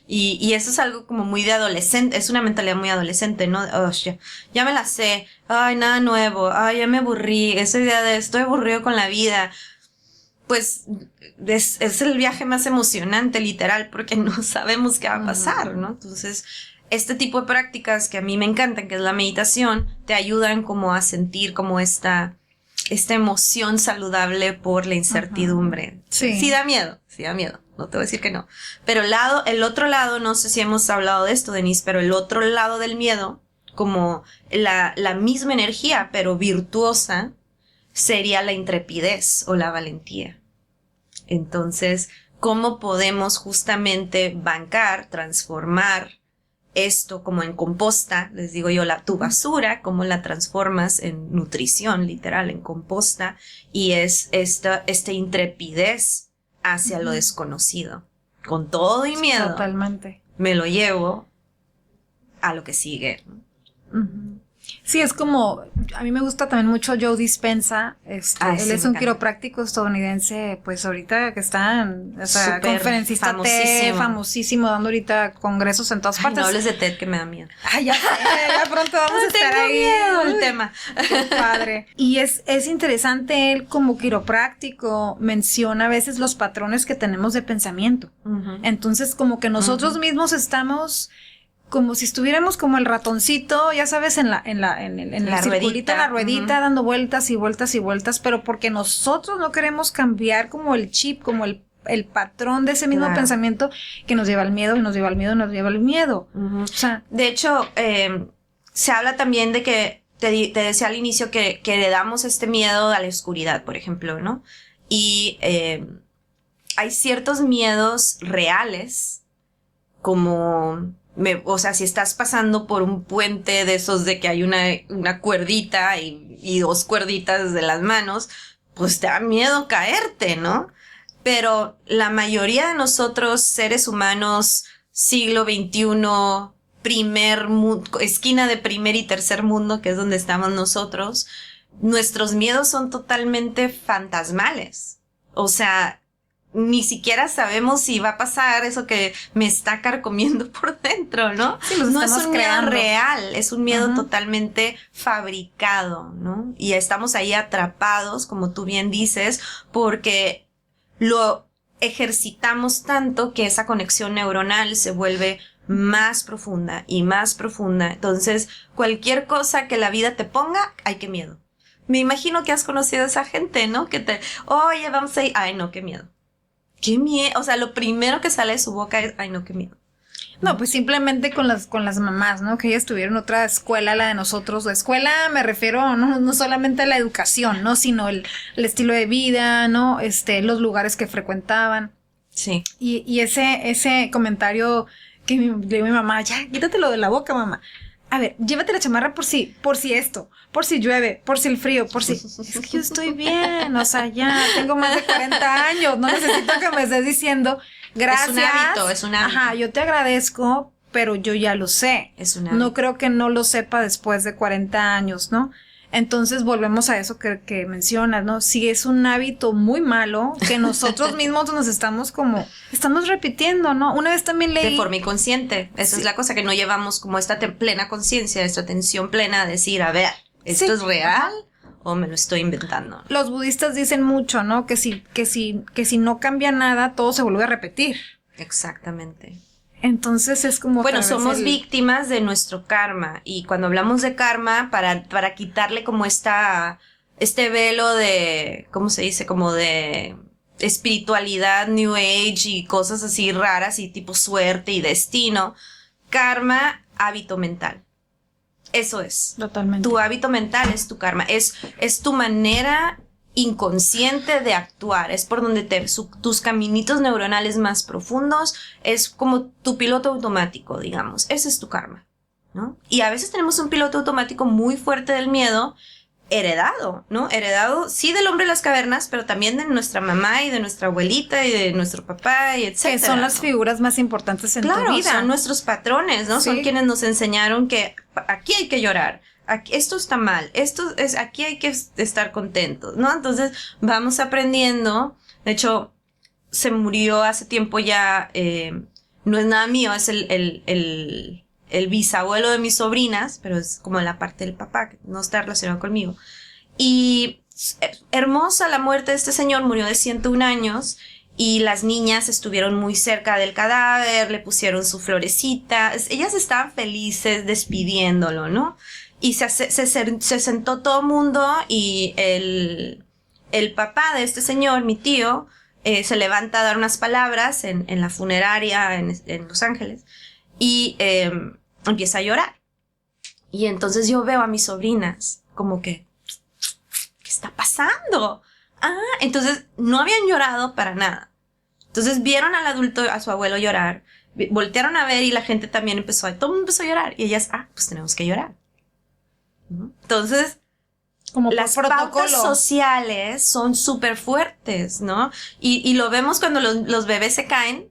y eso es algo como muy de adolescente, es una mentalidad muy adolescente, ¿no? Ya me la sé, nada nuevo, ya me aburrí, esa idea de estoy aburrido con la vida. Pues es el viaje más emocionante, literal, porque no sabemos qué va a pasar, ¿no? Entonces, este tipo de prácticas que a mí me encantan, que es la meditación, te ayudan como a sentir como esta emoción saludable por la incertidumbre. Sí da miedo, no te voy a decir que no. Pero el otro lado, no sé si hemos hablado de esto, Denise, pero el otro lado del miedo, como la misma energía, pero virtuosa, sería la intrepidez o la valentía. Entonces, ¿cómo podemos justamente bancar, transformar esto como en composta? Les digo yo, tu basura, ¿cómo la transformas en nutrición, literal, en composta? Y es esta intrepidez hacia lo desconocido. Con todo y miedo. Totalmente. Me lo llevo a lo que sigue. Sí, es como, a mí me gusta también mucho Joe Dispenza, él es un quiropráctico estadounidense, pues ahorita que está conferencista TED, famosísimo, dando ahorita congresos en todas partes. No hables de TED, que me da miedo. Ya pronto vamos a estar ahí. Miedo el tema. Qué padre. Y es interesante, él como quiropráctico menciona a veces los patrones que tenemos de pensamiento. Entonces, como que nosotros mismos estamos como si estuviéramos como el ratoncito, ya sabes, en el circulito, en la ruedita, dando vueltas y vueltas y vueltas, pero porque nosotros no queremos cambiar como el chip, como el patrón de ese mismo pensamiento que nos lleva al miedo, y nos lleva al miedo, y nos lleva al miedo. O sea, de hecho, se habla también de que, te decía al inicio que le damos este miedo a la oscuridad, por ejemplo, ¿no? Y hay ciertos miedos reales, como si estás pasando por un puente de esos de que hay una cuerdita y 2 cuerditas de las manos, pues te da miedo caerte, ¿no? Pero la mayoría de nosotros, seres humanos, siglo XXI, esquina de primer y tercer mundo, que es donde estamos nosotros, nuestros miedos son totalmente fantasmales. O sea, ni siquiera sabemos si va a pasar eso que me está carcomiendo por dentro, ¿no? Sí, no es un miedo real, es un miedo totalmente fabricado, ¿no? Y estamos ahí atrapados, como tú bien dices, porque lo ejercitamos tanto que esa conexión neuronal se vuelve más profunda y más profunda. Entonces, cualquier cosa que la vida te ponga, ¡ay, qué miedo! Me imagino que has conocido a esa gente, ¿no? Que oye, vamos a ir, ¡ay, no, qué miedo! ¡Qué miedo! O sea, lo primero que sale de su boca es, ¡ay, no, qué miedo! No, pues simplemente con las mamás, ¿no? Que ellas tuvieron otra escuela, la de nosotros. La escuela me refiero no solamente a la educación, ¿no? Sino el estilo de vida, ¿no? Los lugares que frecuentaban. Sí. Y ese comentario que le digo a mi mamá, ya, quítatelo de la boca, mamá. A ver, llévate la chamarra por si esto, por si llueve, por si el frío, por si... Es que yo estoy bien, o sea, ya tengo más de 40 años, no necesito que me estés diciendo... Gracias. Es un hábito. Ajá, yo te agradezco, pero yo ya lo sé. Es un hábito. No creo que no lo sepa después de 40 años, ¿no? Entonces volvemos a eso que mencionas, ¿no? Si es un hábito muy malo, que nosotros mismos nos estamos repitiendo, ¿no? Una vez también leí... De forma inconsciente. Esa es la cosa, que no llevamos como esta plena conciencia, esta atención plena a decir, a ver, ¿esto es real? ¿O me lo estoy inventando? Los budistas dicen mucho, ¿no? Que si no cambia nada, todo se vuelve a repetir. Exactamente. Entonces es como... Bueno, somos víctimas de nuestro karma. Y cuando hablamos de karma, para quitarle como este velo de, ¿cómo se dice? Como de espiritualidad, New Age y cosas así raras y tipo suerte y destino. Karma, hábito mental. Eso es. Totalmente. Tu hábito mental es tu karma. Es tu manera inconsciente de actuar. Es por donde tus caminitos neuronales más profundos. Es como tu piloto automático, digamos. Ese es tu karma, ¿no? Y a veces tenemos un piloto automático muy fuerte del miedo, heredado, ¿no? Heredado, sí, del hombre de las cavernas, pero también de nuestra mamá y de nuestra abuelita y de nuestro papá y etcétera. Que son las figuras más importantes en tu vida. Claro, son nuestros patrones, ¿no? Sí. Son quienes nos enseñaron que aquí hay que llorar, aquí, esto está mal, aquí hay que estar contentos, ¿no? Entonces vamos aprendiendo. De hecho, se murió hace tiempo ya, no es nada mío, es el bisabuelo de mis sobrinas, pero es como la parte del papá, que no está relacionado conmigo. Y hermosa la muerte de este señor, murió de 101 años, y las niñas estuvieron muy cerca del cadáver, le pusieron su florecita, ellas estaban felices despidiéndolo, ¿no? Y se sentó todo el mundo, y el papá de este señor, mi tío, se levanta a dar unas palabras en la funeraria en Los Ángeles, y empieza a llorar. Y entonces yo veo a mis sobrinas como que, ¿qué está pasando? Entonces no habían llorado para nada. Entonces vieron al adulto, a su abuelo llorar, voltearon a ver y la gente también todo el mundo empezó a llorar. Y ellas, pues tenemos que llorar. Entonces, como las pautas sociales son súper fuertes, ¿no? Y lo vemos cuando los bebés se caen,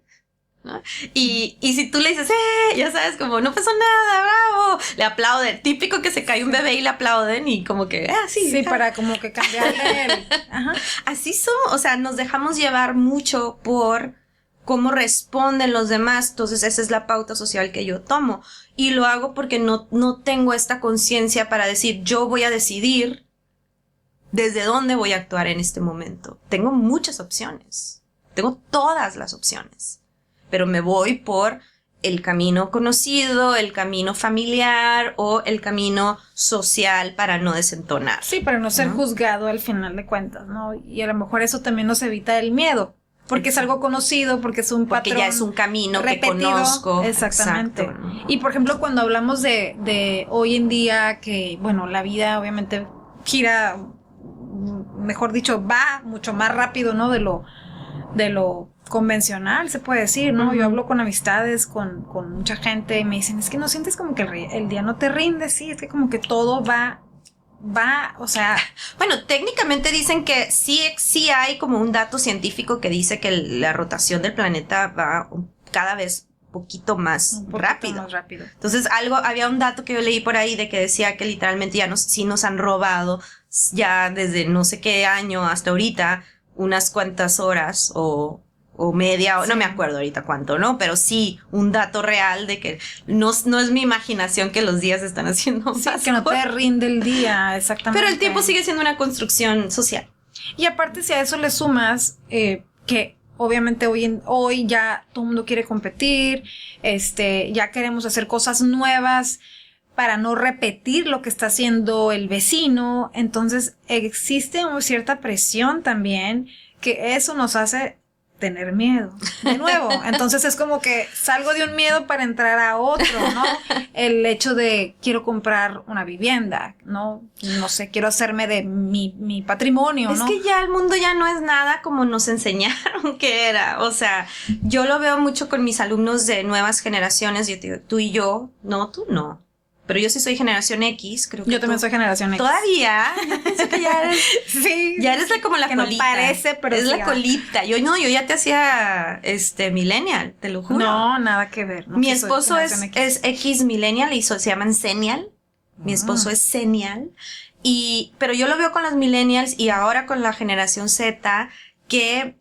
¿no? Y si tú le dices, ya sabes, como no pasó nada, bravo, le aplauden. Típico que se cae un bebé y le aplauden y como que, sí. Sí, para como que cambiarle Ajá. Así somos, o sea, nos dejamos llevar mucho por cómo responden los demás. Entonces esa es la pauta social que yo tomo. Y lo hago porque no tengo esta conciencia para decir, yo voy a decidir desde dónde voy a actuar en este momento. Tengo muchas opciones. Tengo todas las opciones. Pero me voy por el camino conocido, el camino familiar o el camino social para no desentonar. Sí, para no ser juzgado al final de cuentas, ¿no? Y a lo mejor eso también nos evita el miedo, porque es algo conocido, porque es un patrón. Porque ya es un camino repetido, que conozco. Exactamente. Exacto. Y por ejemplo, cuando hablamos de hoy en día, que bueno, la vida obviamente gira, mejor dicho, va mucho más rápido, ¿no? De lo convencional, se puede decir, ¿no? Uh-huh. Yo hablo con amistades, con mucha gente y me dicen, es que no sientes como que el día no te rinde, sí, es que como que todo va, o sea... Bueno, técnicamente dicen que sí hay como un dato científico que dice que la rotación del planeta va cada vez poquito más rápido. Entonces había un dato que yo leí por ahí de que decía que literalmente sí nos han robado ya desde no sé qué año hasta ahorita unas cuantas horas o media, sí. No me acuerdo ahorita cuánto, ¿no? Pero sí, un dato real de que no es mi imaginación que los días están haciendo más. Sí, que no te rinde el día, exactamente. Pero el tiempo sigue siendo una construcción social. Y aparte, si a eso le sumas que obviamente hoy ya todo el mundo quiere competir, ya queremos hacer cosas nuevas para no repetir lo que está haciendo el vecino, entonces existe una cierta presión también, que eso nos hace tener miedo de nuevo. Entonces es como que salgo de un miedo para entrar a otro, ¿no? El hecho de quiero comprar una vivienda, ¿no? No sé, quiero hacerme de mi patrimonio, ¿no? Es que ya el mundo ya no es nada como nos enseñaron que era. O sea, yo lo veo mucho con mis alumnos de nuevas generaciones. Yo te digo, tú y yo, no, tú no. Pero yo sí soy generación X, creo que yo también soy generación X. Todavía, yo pienso que ya eres, sí, ya eres como la que colita. No parece, pero es sí, la colita. Yo ya te hacía millennial, te lo juro. No, nada que ver. No, mi esposo es X millennial y se llaman senial. Mi esposo es senial. Pero yo lo veo con los millennials y ahora con la generación Z que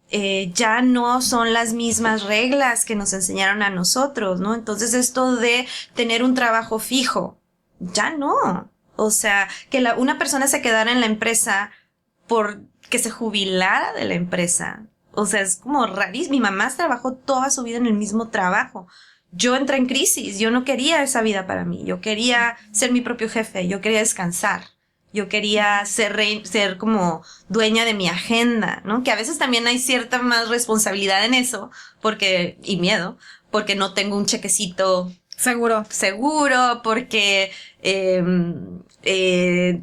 ya no son las mismas reglas que nos enseñaron a nosotros, ¿no? Entonces esto de tener un trabajo fijo, ya no. O sea, que una persona se quedara en la empresa por que se jubilara de la empresa. O sea, es como rarísimo. Mi mamá trabajó toda su vida en el mismo trabajo. Yo entré en crisis. Yo no quería esa vida para mí. Yo quería ser mi propio jefe. Yo quería descansar. Yo quería ser como dueña de mi agenda, ¿no? Que a veces también hay cierta más responsabilidad en eso, y miedo, porque no tengo un chequecito seguro, porque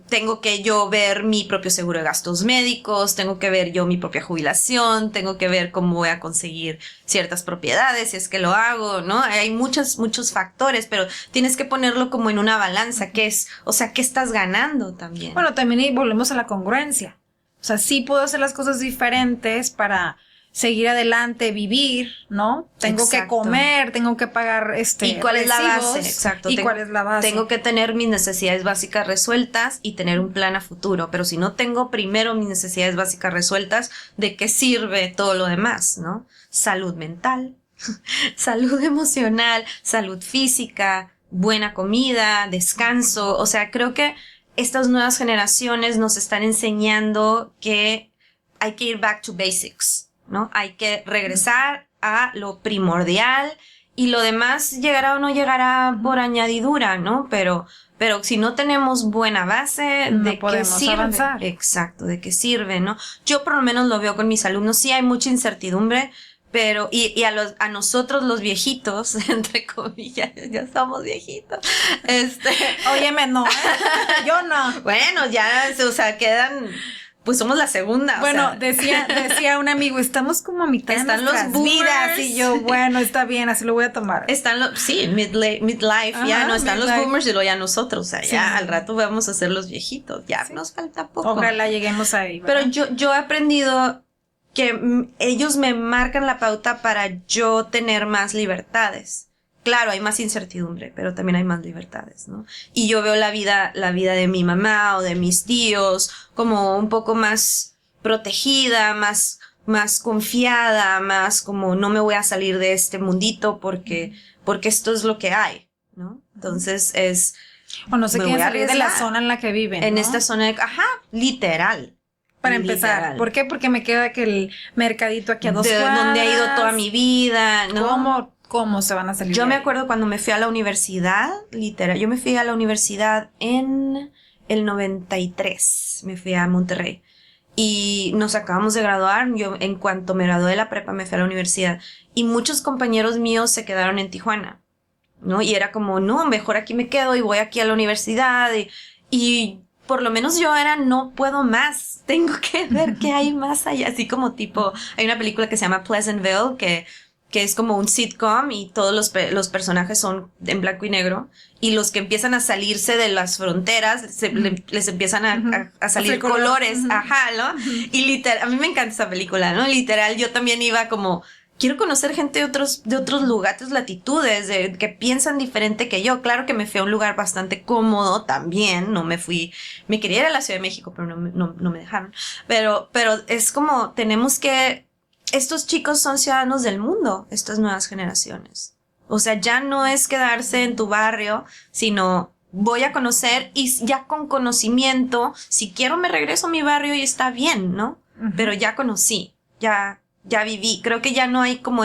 tengo que yo ver mi propio seguro de gastos médicos, tengo que ver yo mi propia jubilación, tengo que ver cómo voy a conseguir ciertas propiedades si es que lo hago, ¿no? Hay muchos factores, pero tienes que ponerlo como en una balanza, ¿qué estás ganando también? Bueno, también volvemos a la congruencia. O sea, sí puedo hacer las cosas diferentes para seguir adelante, vivir, ¿no? Tengo que comer, tengo que pagar ¿Y cuál es la base? Exacto. ¿Y cuál es la base? Tengo que tener mis necesidades básicas resueltas y tener un plan a futuro, pero si no tengo primero mis necesidades básicas resueltas, ¿de qué sirve todo lo demás, no? Salud mental, salud emocional, salud física, buena comida, descanso. O sea, creo que estas nuevas generaciones nos están enseñando que hay que ir back to basics, ¿no? Hay que regresar a lo primordial y lo demás llegará o no llegará por añadidura, ¿no? Pero si no tenemos buena base, no ¿de qué sirve? Avanzar. Exacto, ¿de qué sirve, no? Yo por lo menos lo veo con mis alumnos, sí hay mucha incertidumbre, pero a nosotros los viejitos, entre comillas, ya somos viejitos. Óyeme, no, yo no. Bueno, ya, o sea, quedan. Pues somos la segunda. Bueno, decía un amigo, estamos como a mitad están de los boomers. Vidas. Y yo, bueno, está bien, así lo voy a tomar. Midlife, ajá, ya no están midlife. los boomers y luego ya nosotros. O sea, sí. Ya al rato vamos a ser los viejitos. Ya nos falta poco. Ojalá lleguemos ahí, ¿verdad? Pero yo he aprendido que ellos me marcan la pauta para yo tener más libertades. Claro, hay más incertidumbre, pero también hay más libertades, ¿no? Y yo veo la vida de mi mamá o de mis tíos como un poco más protegida, más confiada, más como no me voy a salir de este mundito porque esto es lo que hay, ¿no? Entonces o no se quieren salir de la zona en la que viven, en ¿no? esta zona, literal. Para empezar, ¿por qué? Porque me queda que el mercadito aquí a 2 cuadras. De donde he ido toda mi vida, ¿no? ¿Cómo se van a salir? Yo me acuerdo cuando me fui a la universidad, literal. Yo me fui a la universidad en el 93. Me fui a Monterrey. Y nos acabamos de graduar. Yo, en cuanto me gradué de la prepa, me fui a la universidad. Y muchos compañeros míos se quedaron en Tijuana, ¿no? Y era como, no, mejor aquí me quedo y voy aquí a la universidad. Y por lo menos yo no puedo más. Tengo que ver qué hay más allá. Así como hay una película que se llama Pleasantville, que es como un sitcom y todos los personajes son en blanco y negro y los que empiezan a salirse de las fronteras les empiezan a salir colores, ajá, ¿no? Y literal, a mí me encanta esa película, ¿no? Literal, yo también iba como, quiero conocer gente de otros lugares, latitudes, que piensan diferente que yo. Claro que me fui a un lugar bastante cómodo también, me quería ir a la Ciudad de México, pero no me dejaron. Pero es como, estos chicos son ciudadanos del mundo, estas nuevas generaciones. O sea, ya no es quedarse en tu barrio, sino voy a conocer y ya con conocimiento, si quiero me regreso a mi barrio y está bien, ¿no? Uh-huh. Pero ya conocí, ya viví. Creo que ya no hay como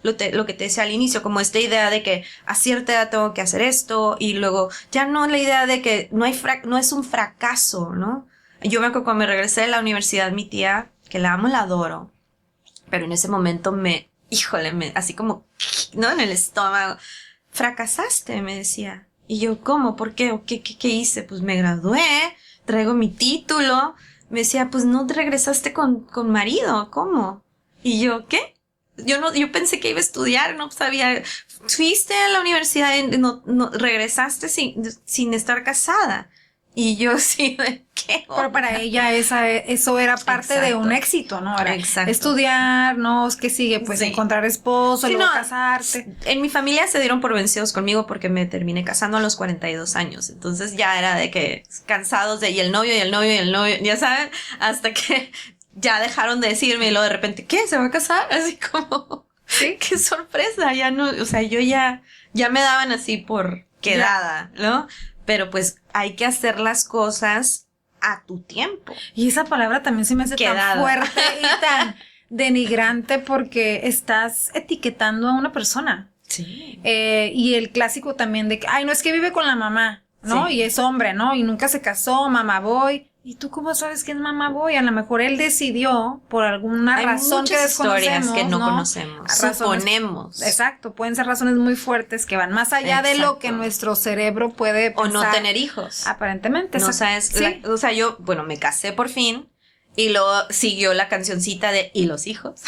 lo que te decía al inicio, como esta idea de que a cierta edad tengo que hacer esto y luego ya no la idea de que no es un fracaso, ¿no? Yo me acuerdo cuando me regresé de la universidad, mi tía, que la amo, la adoro, Pero en ese momento así como, ¿no? En el estómago. Fracasaste, me decía. Y yo, ¿cómo? ¿Por qué? ¿Qué hice? Pues me gradué, traigo mi título. Me decía, pues no te regresaste con marido, ¿cómo? Y yo, ¿qué? Yo pensé que iba a estudiar, no sabía. Fuiste a la universidad y no regresaste sin estar casada. Y yo sí, ¿de qué? Pero para ella eso era parte de un éxito, ¿no? Era estudiar, ¿no? ¿Qué sigue? Pues encontrar esposo, luego casarte. En mi familia se dieron por vencidos conmigo porque me terminé casando a los 42 años. Entonces ya era de que cansados de y el novio, ya saben, hasta que ya dejaron de decirme y luego de repente, ¿qué? ¿Se va a casar? Así como, ¿sí? Qué sorpresa, ya no, o sea, yo ya me daban así por quedada, ¿no? Pero pues hay que hacer las cosas a tu tiempo. Y esa palabra también se me hace tan fuerte y tan denigrante porque estás etiquetando a una persona. Sí. Y el clásico también de que, ay, no es que vive con la mamá, ¿no? Sí. Y es hombre, ¿no? Y nunca se casó, mamá boy. ¿Y tú cómo sabes quién es mamá boy? A lo mejor él decidió por alguna razón que desconocemos. Historias que no conocemos. Suponemos. Exacto, pueden ser razones muy fuertes que van más allá de lo que nuestro cerebro puede pensar. O no tener hijos. Aparentemente. No sabes, ¿sí? O sea, yo, bueno, me casé por fin. Y luego siguió la cancioncita de ¿y los hijos?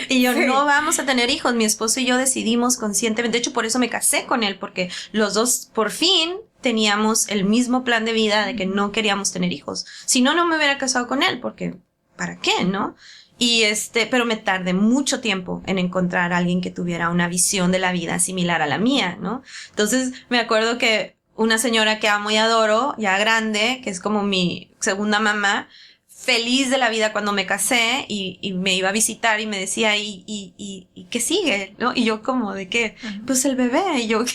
Y yo, no vamos a tener hijos. Mi esposo y yo decidimos conscientemente. De hecho, por eso me casé con él, porque los dos por fin teníamos el mismo plan de vida de que no queríamos tener hijos. Si no, no me hubiera casado con él, porque ¿para qué, no? Y pero me tardé mucho tiempo en encontrar a alguien que tuviera una visión de la vida similar a la mía, ¿no? Entonces, me acuerdo que una señora que amo y adoro, ya grande, que es como mi segunda mamá, feliz de la vida cuando me casé y me iba a visitar y me decía, ¿y qué sigue? ¿No? Y yo como, ¿de qué? Pues el bebé. Y yo,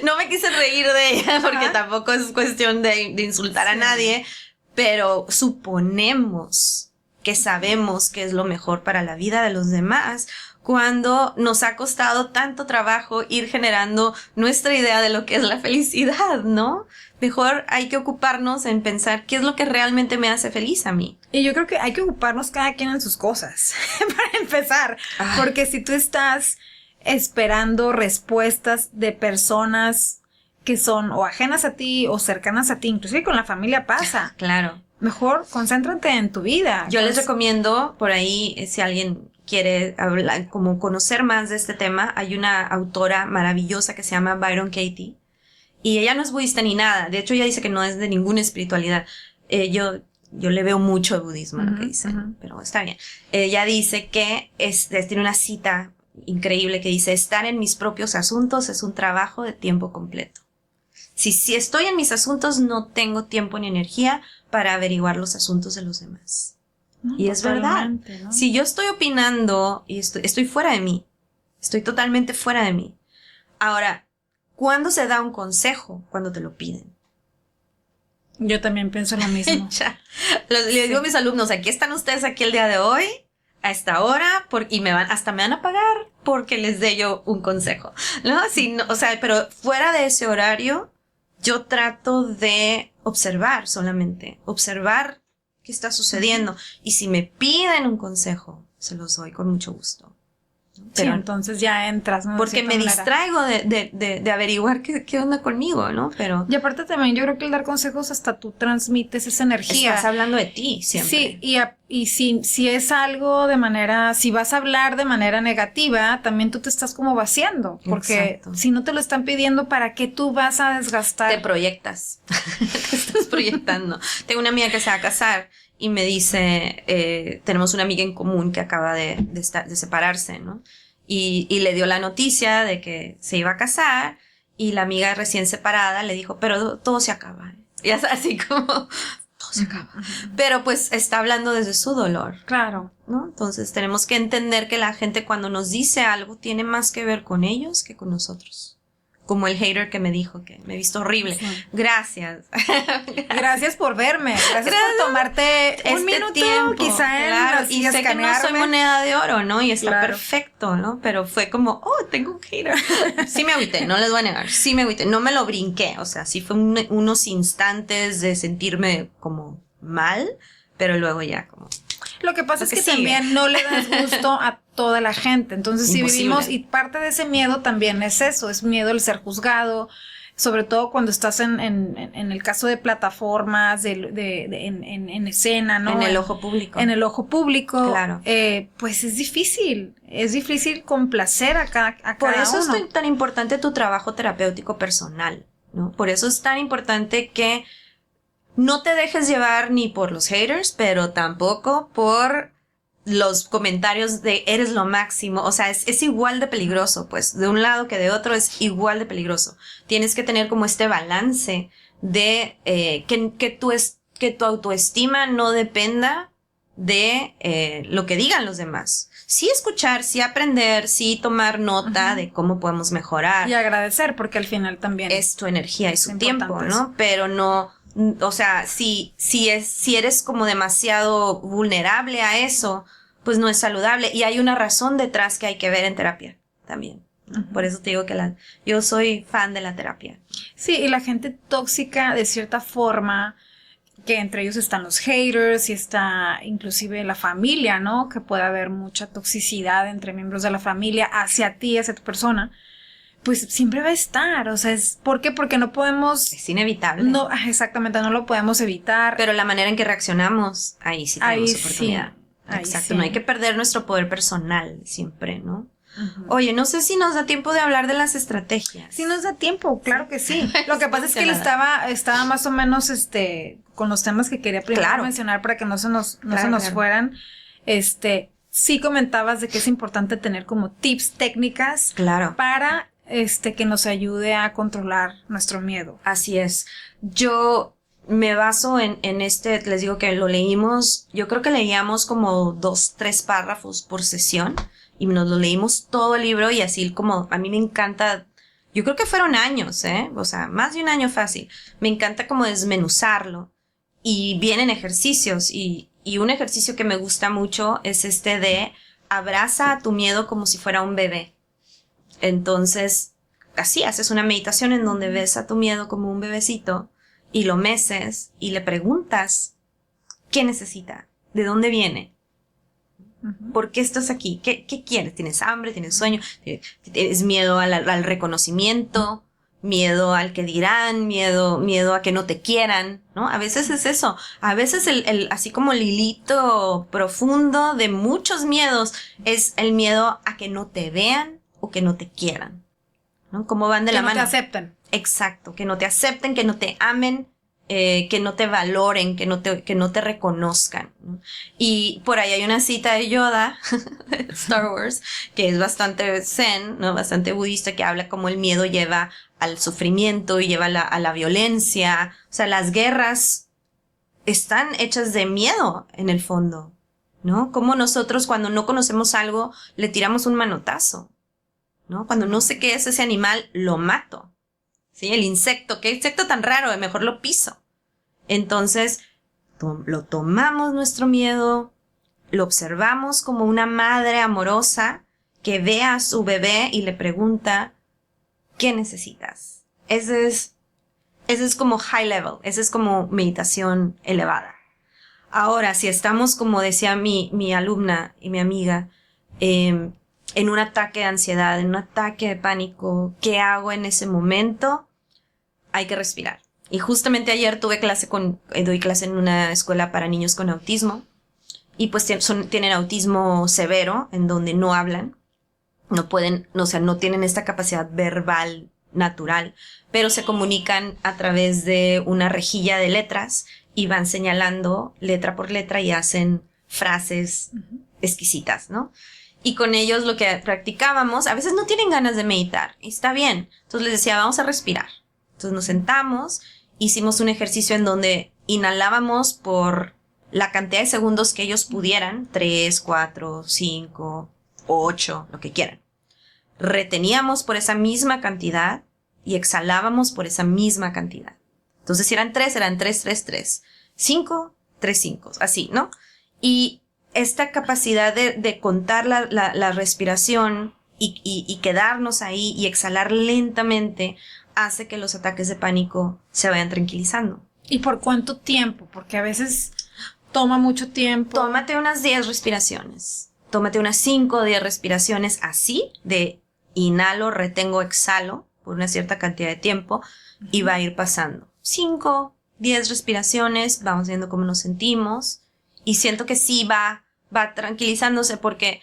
no me quise reír de ella porque tampoco es cuestión de insultar a nadie, pero suponemos que sabemos qué es lo mejor para la vida de los demás cuando nos ha costado tanto trabajo ir generando nuestra idea de lo que es la felicidad, ¿no? Mejor hay que ocuparnos en pensar qué es lo que realmente me hace feliz a mí. Y yo creo que hay que ocuparnos cada quien en sus cosas, para empezar. Ay. Porque si tú estás esperando respuestas de personas que son o ajenas a ti o cercanas a ti, inclusive con la familia pasa. Claro. Mejor concéntrate en tu vida. Yo les recomiendo por ahí, si alguien quiere hablar, como conocer más de este tema, hay una autora maravillosa que se llama Byron Katie. Y ella no es budista ni nada. De hecho, ella dice que no es de ninguna espiritualidad. Yo le veo mucho de budismo en lo que dice, pero está bien. Ella dice que tiene una cita increíble que dice, estar en mis propios asuntos es un trabajo de tiempo completo. Si estoy en mis asuntos, no tengo tiempo ni energía para averiguar los asuntos de los demás. No, y es verdad. ¿No? Si yo estoy opinando y estoy fuera de mí, estoy totalmente fuera de mí. Ahora, ¿cuándo se da un consejo? Cuando te lo piden. Yo también pienso lo mismo. Le digo a mis alumnos, aquí están ustedes aquí el día de hoy, a esta hora, y hasta me van a pagar porque les dé yo un consejo, ¿no? O sea, pero fuera de ese horario, yo trato de observar solamente, observar qué está sucediendo. Y si me piden un consejo, se los doy con mucho gusto. Pero sí, entonces ya entras, ¿no? Porque me distraigo de averiguar qué onda conmigo, ¿no? Pero... Y aparte también yo creo que el dar consejos hasta tú transmites esa energía. Estás hablando de ti siempre. Sí, y si es algo de manera... Si vas a hablar de manera negativa, también tú te estás como vaciando. Porque si no te lo están pidiendo, ¿para qué tú vas a desgastar? Te proyectas. Te estás proyectando. Tengo una amiga que se va a casar y me dice, tenemos una amiga en común que acaba de separarse, ¿no? Y le dio la noticia de que se iba a casar y la amiga recién separada le dijo, pero todo se acaba. Y así como, todo se acaba. Pero pues está hablando desde su dolor. Claro. ¿No? Entonces tenemos que entender que la gente cuando nos dice algo tiene más que ver con ellos que con nosotros. Como el hater que me dijo que me he visto horrible. Sí. Gracias. Gracias por verme. Gracias por tomarte un minuto, tiempo. Quizá claro. Y sé que no soy moneda de oro, ¿no? Y está perfecto, ¿no? Pero fue como, tengo un hater. Sí me agüité, no les voy a negar. Sí me agüité. No me lo brinqué. O sea, sí fue unos instantes de sentirme como mal, pero luego ya como... Lo que pasa es que sigue. también no le das gusto a toda la gente. Entonces, si Imposible. vivimos, y parte de ese miedo también es eso, es miedo al ser juzgado, sobre todo cuando estás en el caso de plataformas, en escena, ¿no? En el ojo público. En el ojo público. Claro. Pues es difícil complacer a cada Por eso uno. es tan importante tu trabajo terapéutico personal, ¿no? Por eso es tan importante que no te dejes llevar ni por los haters, pero tampoco por los comentarios de eres lo máximo. O sea, es igual de peligroso, pues, de un lado que de otro es igual de peligroso. Tienes que tener como este balance de que tu autoestima no dependa de lo que digan los demás. Sí escuchar, sí aprender, sí tomar nota de cómo podemos mejorar. Y agradecer, porque al final también Es tu energía y su es tiempo, importante ¿no? Pero no, o sea, si eres como demasiado vulnerable a eso, pues no es saludable. Y hay una razón detrás que hay que ver en terapia también. Por eso te digo que yo soy fan de la terapia. Sí, y la gente tóxica, de cierta forma, que entre ellos están los haters y está inclusive la familia, ¿no? Que puede haber mucha toxicidad entre miembros de la familia hacia ti, hacia tu persona. Pues siempre va a estar, o sea, ¿por qué? Porque no podemos... Es inevitable. No, exactamente, no lo podemos evitar. Pero la manera en que reaccionamos, ahí sí tenemos Ahí oportunidad. sí, ahí Exacto, sí. no hay que perder nuestro poder personal siempre, ¿no? Oye, no sé si nos da tiempo de hablar de las estrategias. Sí nos da tiempo, claro que sí. Lo que pasa es que él Emocionada. estaba más o menos con los temas que quería primero Claro. mencionar para que no se nos Claro. fueran. Sí comentabas de que es importante tener como tips, técnicas Claro. para que nos ayude a controlar nuestro miedo. Así es. Yo me baso en les digo que lo leímos, yo creo que leíamos como 2, 3 párrafos por sesión y nos lo leímos todo el libro y así como a mí me encanta, yo creo que fueron años, o sea, más de un año fácil. Me encanta como desmenuzarlo y vienen ejercicios y un ejercicio que me gusta mucho es de abraza a tu miedo como si fuera un bebé. Entonces, así haces una meditación en donde ves a tu miedo como un bebecito y lo meces y le preguntas qué necesita, de dónde viene, por qué estás aquí, qué quieres, tienes hambre, tienes sueño, tienes miedo al reconocimiento, miedo al que dirán, miedo a que no te quieran, ¿no? A veces es eso, a veces así como el hilito profundo de muchos miedos es el miedo a que no te vean o que no te quieran, ¿no? Cómo van de la mano. Que no te acepten. Exacto, que no te acepten, que no te amen, que no te valoren, que no te reconozcan, ¿no? Y por ahí hay una cita de Yoda, de Star Wars, que es bastante zen, ¿no? Bastante budista, que habla como el miedo lleva al sufrimiento y lleva a la violencia. O sea, las guerras están hechas de miedo en el fondo, ¿no? Como nosotros cuando no conocemos algo le tiramos un manotazo, ¿no? Cuando no sé qué es ese animal, lo mato. ¿Sí? El insecto, ¿qué insecto tan raro? Mejor lo piso. Entonces, lo tomamos nuestro miedo, lo observamos como una madre amorosa que ve a su bebé y le pregunta, ¿qué necesitas? Ese es como high level, ese es como meditación elevada. Ahora, si estamos, como decía mi alumna y mi amiga, en un ataque de ansiedad, en un ataque de pánico, ¿qué hago en ese momento? Hay que respirar. Y justamente ayer doy clase en una escuela para niños con autismo, y pues tienen autismo severo, en donde no hablan, no pueden, o sea, no tienen esta capacidad verbal natural, pero se comunican a través de una rejilla de letras y van señalando letra por letra y hacen frases exquisitas, ¿no? Y con ellos lo que practicábamos, a veces no tienen ganas de meditar, y está bien. Entonces les decía, vamos a respirar. Entonces nos sentamos, hicimos un ejercicio en donde inhalábamos por la cantidad de segundos que ellos pudieran, 3, 4, 5, 8, lo que quieran. Reteníamos por esa misma cantidad y exhalábamos por esa misma cantidad. Entonces si eran 3, eran 3, 3, 3. 5, 3, 5, así, ¿no? Y esta capacidad de contar la respiración y quedarnos ahí y exhalar lentamente hace que los ataques de pánico se vayan tranquilizando. ¿Y por cuánto tiempo? Porque a veces toma mucho tiempo. Tómate unas 10 respiraciones. Tómate unas 5 o 10 respiraciones así, de inhalo, retengo, exhalo, por una cierta cantidad de tiempo, y va a ir pasando. 5, 10 respiraciones, vamos viendo cómo nos sentimos, y siento que sí va tranquilizándose porque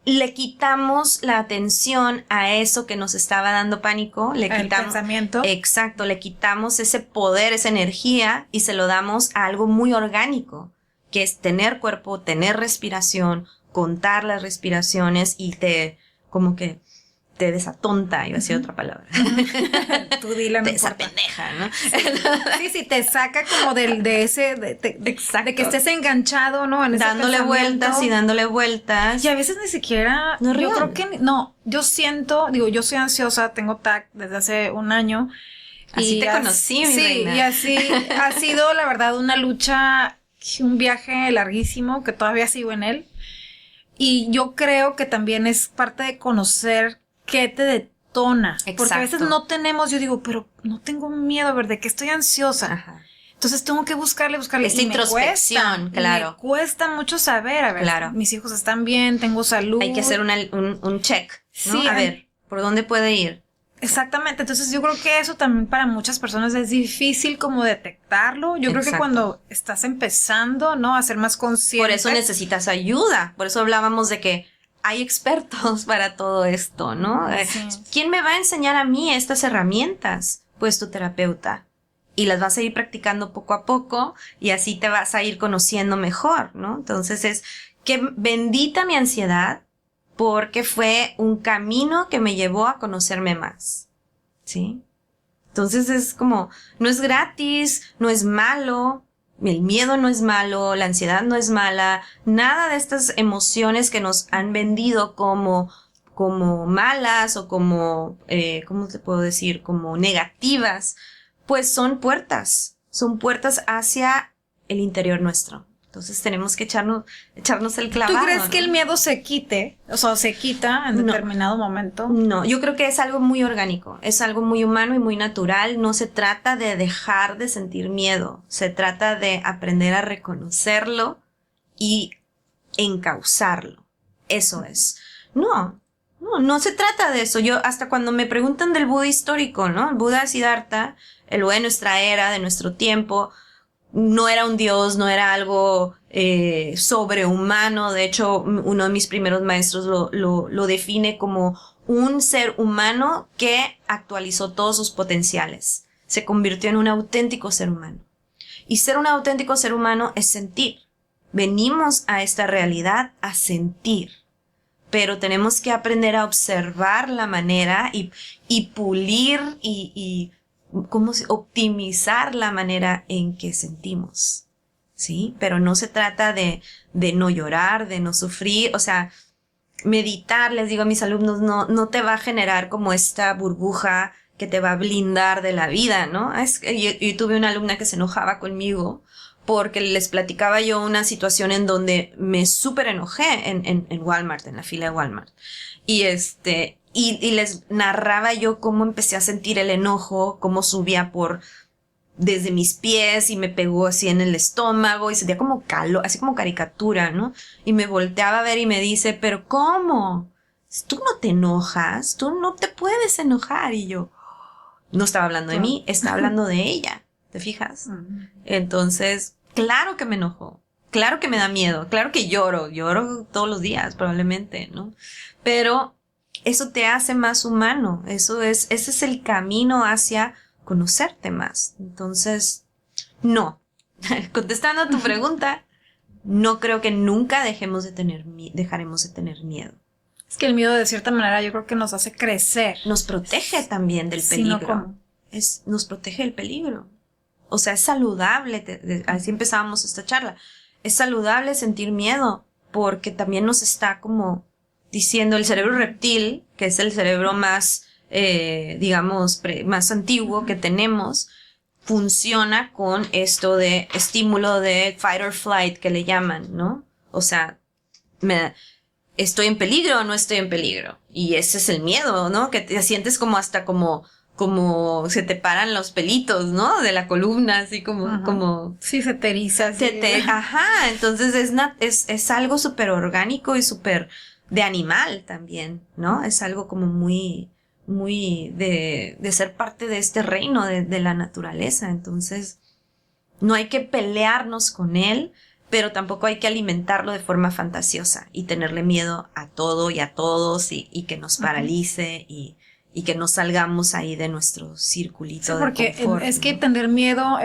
le quitamos la atención a eso que nos estaba dando pánico, le El quitamos, pensamiento. exacto, le quitamos ese poder, esa energía y se lo damos a algo muy orgánico, que es tener cuerpo, tener respiración, contar las respiraciones y como que te desatonta, iba a decir otra palabra. Tú dila, no Te importa. desapendeja, ¿no? Sí, te saca como de ese, Exacto. de que estés enganchado, ¿no? En ese Dándole pensamiento. vueltas y dándole vueltas. Y a veces ni siquiera, No es yo real. creo que, no, yo siento, digo, yo soy ansiosa, tengo TAC desde hace un año. Así y te conocí, mi sí, reina. y así ha sido, la verdad, una lucha, un viaje larguísimo, que todavía sigo en él. Y yo creo que también es parte de conocer qué te detona. Porque a veces Exacto. no tenemos, yo digo, pero no tengo miedo, a ver, ¿de qué estoy ansiosa? Ajá. Entonces tengo que buscarle. Esta y me introspección, cuesta, claro. Me cuesta mucho saber, a ver, Claro. mis hijos están bien, tengo salud. Hay que hacer un check, ¿no? Sí, a ver, ¿por dónde puede ir? Exactamente, entonces yo creo que eso también para muchas personas es difícil como detectarlo. Yo creo que Exacto. cuando estás empezando, ¿no? A ser más consciente. Por eso necesitas ayuda. Por eso hablábamos de que hay expertos para todo esto, ¿no? Sí. ¿Quién me va a enseñar a mí estas herramientas? Pues tu terapeuta. Y las vas a ir practicando poco a poco y así te vas a ir conociendo mejor, ¿no? Entonces es que bendita mi ansiedad porque fue un camino que me llevó a conocerme más, ¿sí? Entonces es como, no es gratis, no es malo, el miedo no es malo, la ansiedad no es mala, nada de estas emociones que nos han vendido como malas o como, ¿cómo te puedo decir? Como negativas, pues son puertas hacia el interior nuestro. Entonces tenemos que echarnos el clavado. ¿Tú crees ¿no? que el miedo se quite? O sea, se quita en No. determinado momento. No, yo creo que es algo muy orgánico, es algo muy humano y muy natural. No se trata de dejar de sentir miedo, se trata de aprender a reconocerlo y encauzarlo. Eso es. No se trata de eso. Yo, hasta cuando me preguntan del Buda histórico, ¿no? El Buda Siddhartha, el Buda de nuestra era, de nuestro tiempo, no era un dios, no era algo sobrehumano. De hecho, uno de mis primeros maestros lo define como un ser humano que actualizó todos sus potenciales. Se convirtió en un auténtico ser humano. Y ser un auténtico ser humano es sentir. Venimos a esta realidad a sentir. Pero tenemos que aprender a observar la manera y pulir y optimizar la manera en que sentimos, ¿sí? Pero no se trata de no llorar, de no sufrir, o sea, meditar, les digo a mis alumnos, no te va a generar como esta burbuja que te va a blindar de la vida, ¿no? Yo tuve una alumna que se enojaba conmigo porque les platicaba yo una situación en donde me súper enojé en Walmart, en la fila de Walmart. Y les narraba yo cómo empecé a sentir el enojo, cómo subía desde mis pies y me pegó así en el estómago y sentía como calor, así como caricatura, ¿no? Y me volteaba a ver y me dice, ¿pero cómo? Tú no te enojas, tú no te puedes enojar. Y yo, no estaba hablando de mí, estaba hablando de ella, ¿te fijas? Entonces, claro que me enojo, claro que me da miedo, claro que lloro todos los días probablemente, ¿no? Pero eso te hace más humano, ese es el camino hacia conocerte más. Entonces, no. Contestando a tu pregunta, no creo que nunca dejaremos de tener miedo. Es que el miedo de cierta manera yo creo que nos hace crecer. Nos protege también del Sí, no, peligro. ¿cómo? Nos protege del peligro. O sea, es saludable, así empezábamos esta charla, es saludable sentir miedo porque también nos está como diciendo el cerebro reptil, que es el cerebro más, digamos, más antiguo que tenemos, funciona con esto de estímulo de fight or flight que le llaman, ¿no? O sea, ¿estoy en peligro o no estoy en peligro? Y ese es el miedo, ¿no? Que te sientes como hasta como como se te paran los pelitos, ¿no? De la columna, así como sí, se te eriza. Ajá, entonces es algo súper orgánico y súper de animal también, ¿no? Es algo como muy de ser parte de este reino de la naturaleza. Entonces, no hay que pelearnos con él, pero tampoco hay que alimentarlo de forma fantasiosa y tenerle miedo a todo y a todos y que nos paralice y que no salgamos ahí de nuestro circulito de confort. Porque es que tener miedo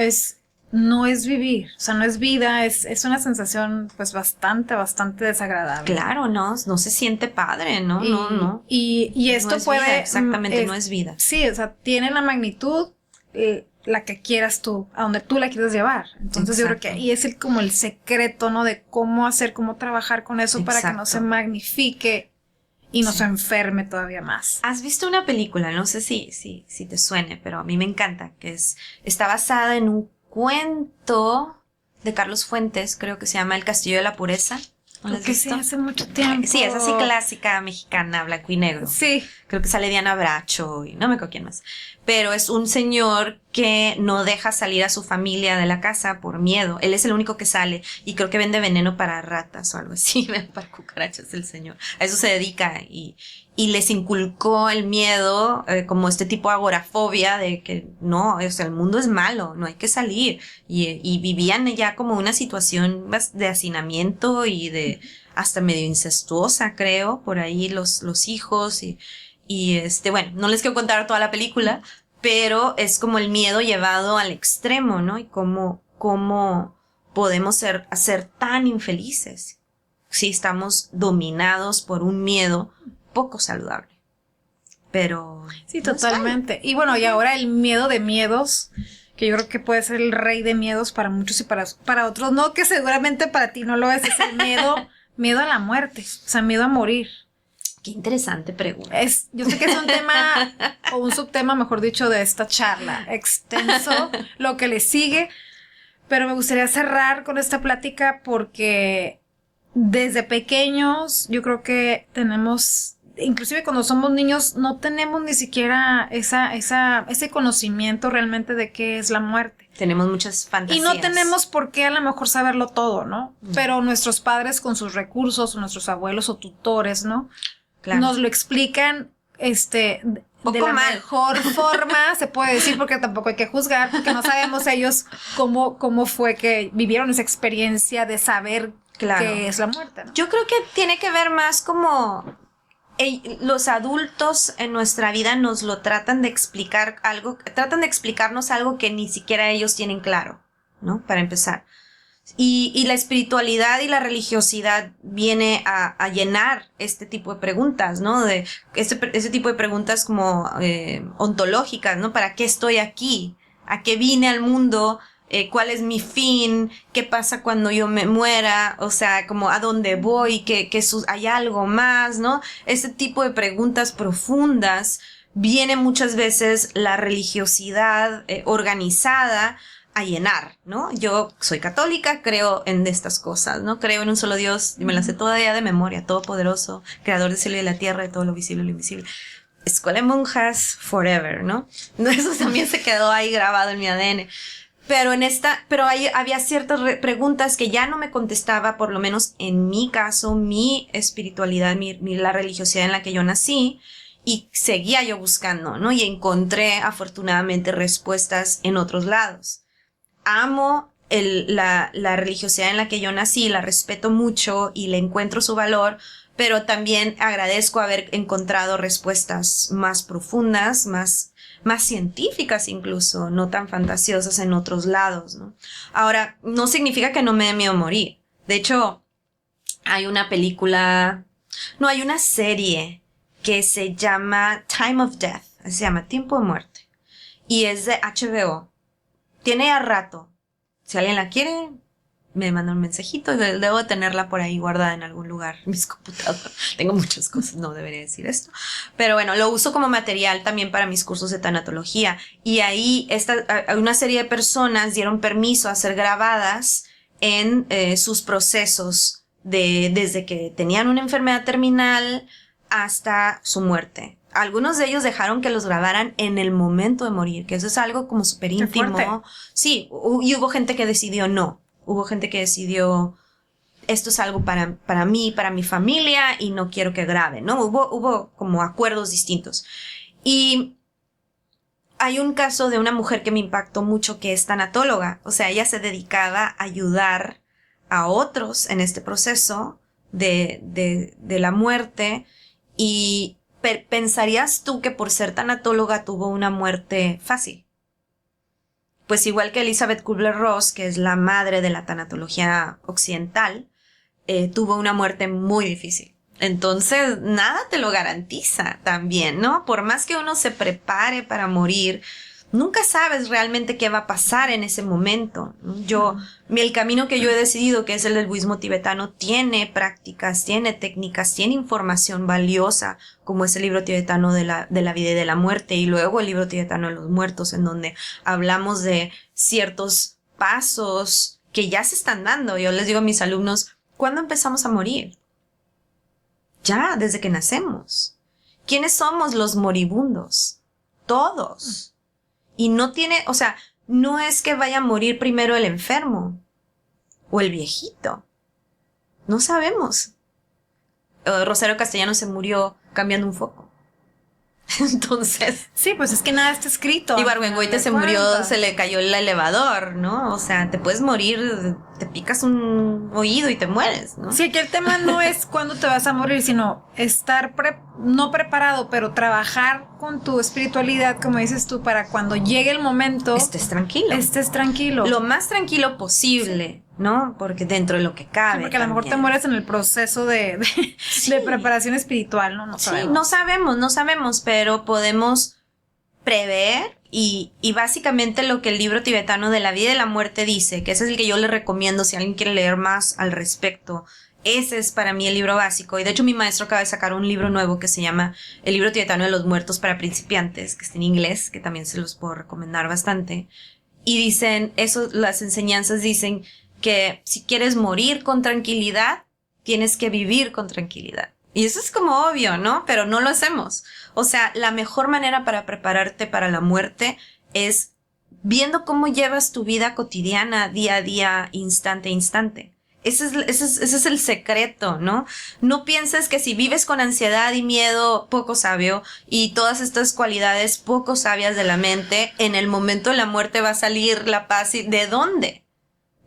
no es vivir, o sea, no es vida, es una sensación pues bastante desagradable. Claro, no se siente padre, ¿no? No. Y esto no es puede... vida, exactamente, no es vida. Sí, o sea, tiene la magnitud, la que quieras tú, a donde tú la quieras llevar. Entonces yo creo que ahí es como el secreto, ¿no? De cómo trabajar con eso para que no se magnifique y no se enferme todavía más. ¿Has visto una película? No sé si te suene, pero a mí me encanta, que está basada en un cuento de Carlos Fuentes, creo que se llama El Castillo de la Pureza. ¿No lo has visto? Sí, hace mucho tiempo. Sí, es así clásica mexicana, blanco y negro. Sí. Creo que sale Diana Bracho y no me acuerdo quién más. Pero es un señor que no deja salir a su familia de la casa por miedo. Él es el único que sale y creo que vende veneno para ratas o algo así, para cucarachas el señor. A eso se dedica y les inculcó el miedo, como este tipo de agorafobia de que no, o sea, el mundo es malo, no hay que salir. Y vivían ya como una situación de hacinamiento y de hasta medio incestuosa, creo, por ahí los hijos y bueno, no les quiero contar toda la película, pero es como el miedo llevado al extremo, ¿no? Y cómo podemos ser tan infelices si estamos dominados por un miedo poco saludable. Pero... Sí, totalmente. Y bueno, y ahora el miedo de miedos, que yo creo que puede ser el rey de miedos para muchos y para otros, no, que seguramente para ti no lo es el miedo a la muerte, o sea, miedo a morir. Qué interesante pregunta. Yo sé que es un tema, o un subtema, mejor dicho, de esta charla, extenso, lo que le sigue, pero me gustaría cerrar con esta plática porque desde pequeños yo creo que tenemos, inclusive cuando somos niños, no tenemos ni siquiera ese conocimiento realmente de qué es la muerte. Tenemos muchas fantasías. Y no tenemos por qué a lo mejor saberlo todo, ¿no? Pero nuestros padres con sus recursos, o nuestros abuelos o tutores, ¿no? Claro. Nos lo explican, de la mejor forma, se puede decir, porque tampoco hay que juzgar, porque no sabemos ellos cómo fue que vivieron esa experiencia de saber qué es la muerte, ¿no? Yo creo que tiene que ver más como los adultos en nuestra vida nos lo tratan de explicarnos algo que ni siquiera ellos tienen claro, ¿no? Para empezar. Y la espiritualidad y la religiosidad viene a llenar este tipo de preguntas, ¿no? De ese tipo de preguntas como ontológicas, ¿no? ¿Para qué estoy aquí? ¿A qué vine al mundo? ¿Cuál es mi fin? ¿Qué pasa cuando yo me muera? O sea, como ¿a dónde voy? ¿Hay algo más? ¿No? Este tipo de preguntas profundas viene muchas veces la religiosidad organizada a llenar, ¿no? Yo soy católica, creo en estas cosas, ¿no? Creo en un solo Dios, y me la sé todavía de memoria, todopoderoso, creador del cielo y de la tierra, de todo lo visible y lo invisible. Escuela de monjas forever, ¿no? Eso también se quedó ahí grabado en mi ADN. Pero había ciertas preguntas que ya no me contestaba, por lo menos en mi caso, mi espiritualidad, la religiosidad en la que yo nací, y seguía yo buscando, ¿no? Y encontré afortunadamente respuestas en otros lados. Amo la religiosidad en la que yo nací, la respeto mucho y le encuentro su valor, pero también agradezco haber encontrado respuestas más profundas, más científicas incluso, no tan fantasiosas en otros lados, ¿no? Ahora, no significa que no me dé miedo morir. De hecho, hay una serie que se llama Time of Death, se llama Tiempo de Muerte, y es de HBO. Tiene ya rato. Si alguien la quiere, me manda un mensajito. Debo tenerla por ahí guardada en algún lugar en mis computadoras. Tengo muchas cosas, no debería decir esto. Pero bueno, lo uso como material también para mis cursos de tanatología. Y ahí una serie de personas dieron permiso a ser grabadas en sus procesos desde que tenían una enfermedad terminal hasta su muerte. algunos de ellos dejaron que los grabaran en el momento de morir, que eso es algo como súper íntimo. Sí, y hubo gente que decidió no. Hubo gente que decidió, esto es algo para mí, para mi familia, y no quiero que grabe, ¿no? Hubo como acuerdos distintos. Y hay un caso de una mujer que me impactó mucho, que es tanatóloga. O sea, ella se dedicaba a ayudar a otros en este proceso de la muerte, y pensarías tú que por ser tanatóloga tuvo una muerte fácil. Pues igual que Elizabeth Kubler-Ross, que es la madre de la tanatología occidental, tuvo una muerte muy difícil. Entonces, nada te lo garantiza también, ¿no? Por más que uno se prepare para morir, nunca sabes realmente qué va a pasar en ese momento. El camino que yo he decidido, que es el del budismo tibetano, tiene prácticas, tiene técnicas, tiene información valiosa, como es el libro tibetano de la vida y de la muerte, y luego el libro tibetano de los muertos, en donde hablamos de ciertos pasos que ya se están dando. Yo les digo a mis alumnos, ¿cuándo empezamos a morir? Ya, desde que nacemos. ¿Quiénes somos los moribundos? Todos. Y no tiene, o sea, no es que vaya a morir primero el enfermo o el viejito. No sabemos. Rosario Castellano se murió cambiando un foco. Entonces. Sí, pues es que nada está escrito. Y Barbengoite se murió, se le cayó el elevador, ¿no? O sea, te puedes morir, te picas un oído y te mueres, ¿no? Sí, que el tema no es cuándo te vas a morir, sino estar no preparado, pero trabajar con tu espiritualidad, como dices tú, para cuando llegue el momento. Estés tranquilo. Estés tranquilo. Lo más tranquilo posible. Sí. ¿No? Porque dentro de lo que cabe. Sí, porque a lo mejor te mueres en el proceso de preparación espiritual, ¿no? No sabemos. Sí, no sabemos, pero podemos prever y básicamente lo que el libro tibetano de la vida y la muerte dice, que ese es el que yo le recomiendo si alguien quiere leer más al respecto. Ese es para mí el libro básico. Y de hecho mi maestro acaba de sacar un libro nuevo que se llama El libro tibetano de los muertos para principiantes, que está en inglés, que también se los puedo recomendar bastante. Y dicen, las enseñanzas dicen que si quieres morir con tranquilidad, tienes que vivir con tranquilidad. Y eso es como obvio, ¿no? Pero no lo hacemos. O sea, la mejor manera para prepararte para la muerte es viendo cómo llevas tu vida cotidiana, día a día, instante a instante. Ese es el secreto, ¿no? No pienses que si vives con ansiedad y miedo, poco sabio, y todas estas cualidades poco sabias de la mente, en el momento de la muerte va a salir la paz. ¿De dónde?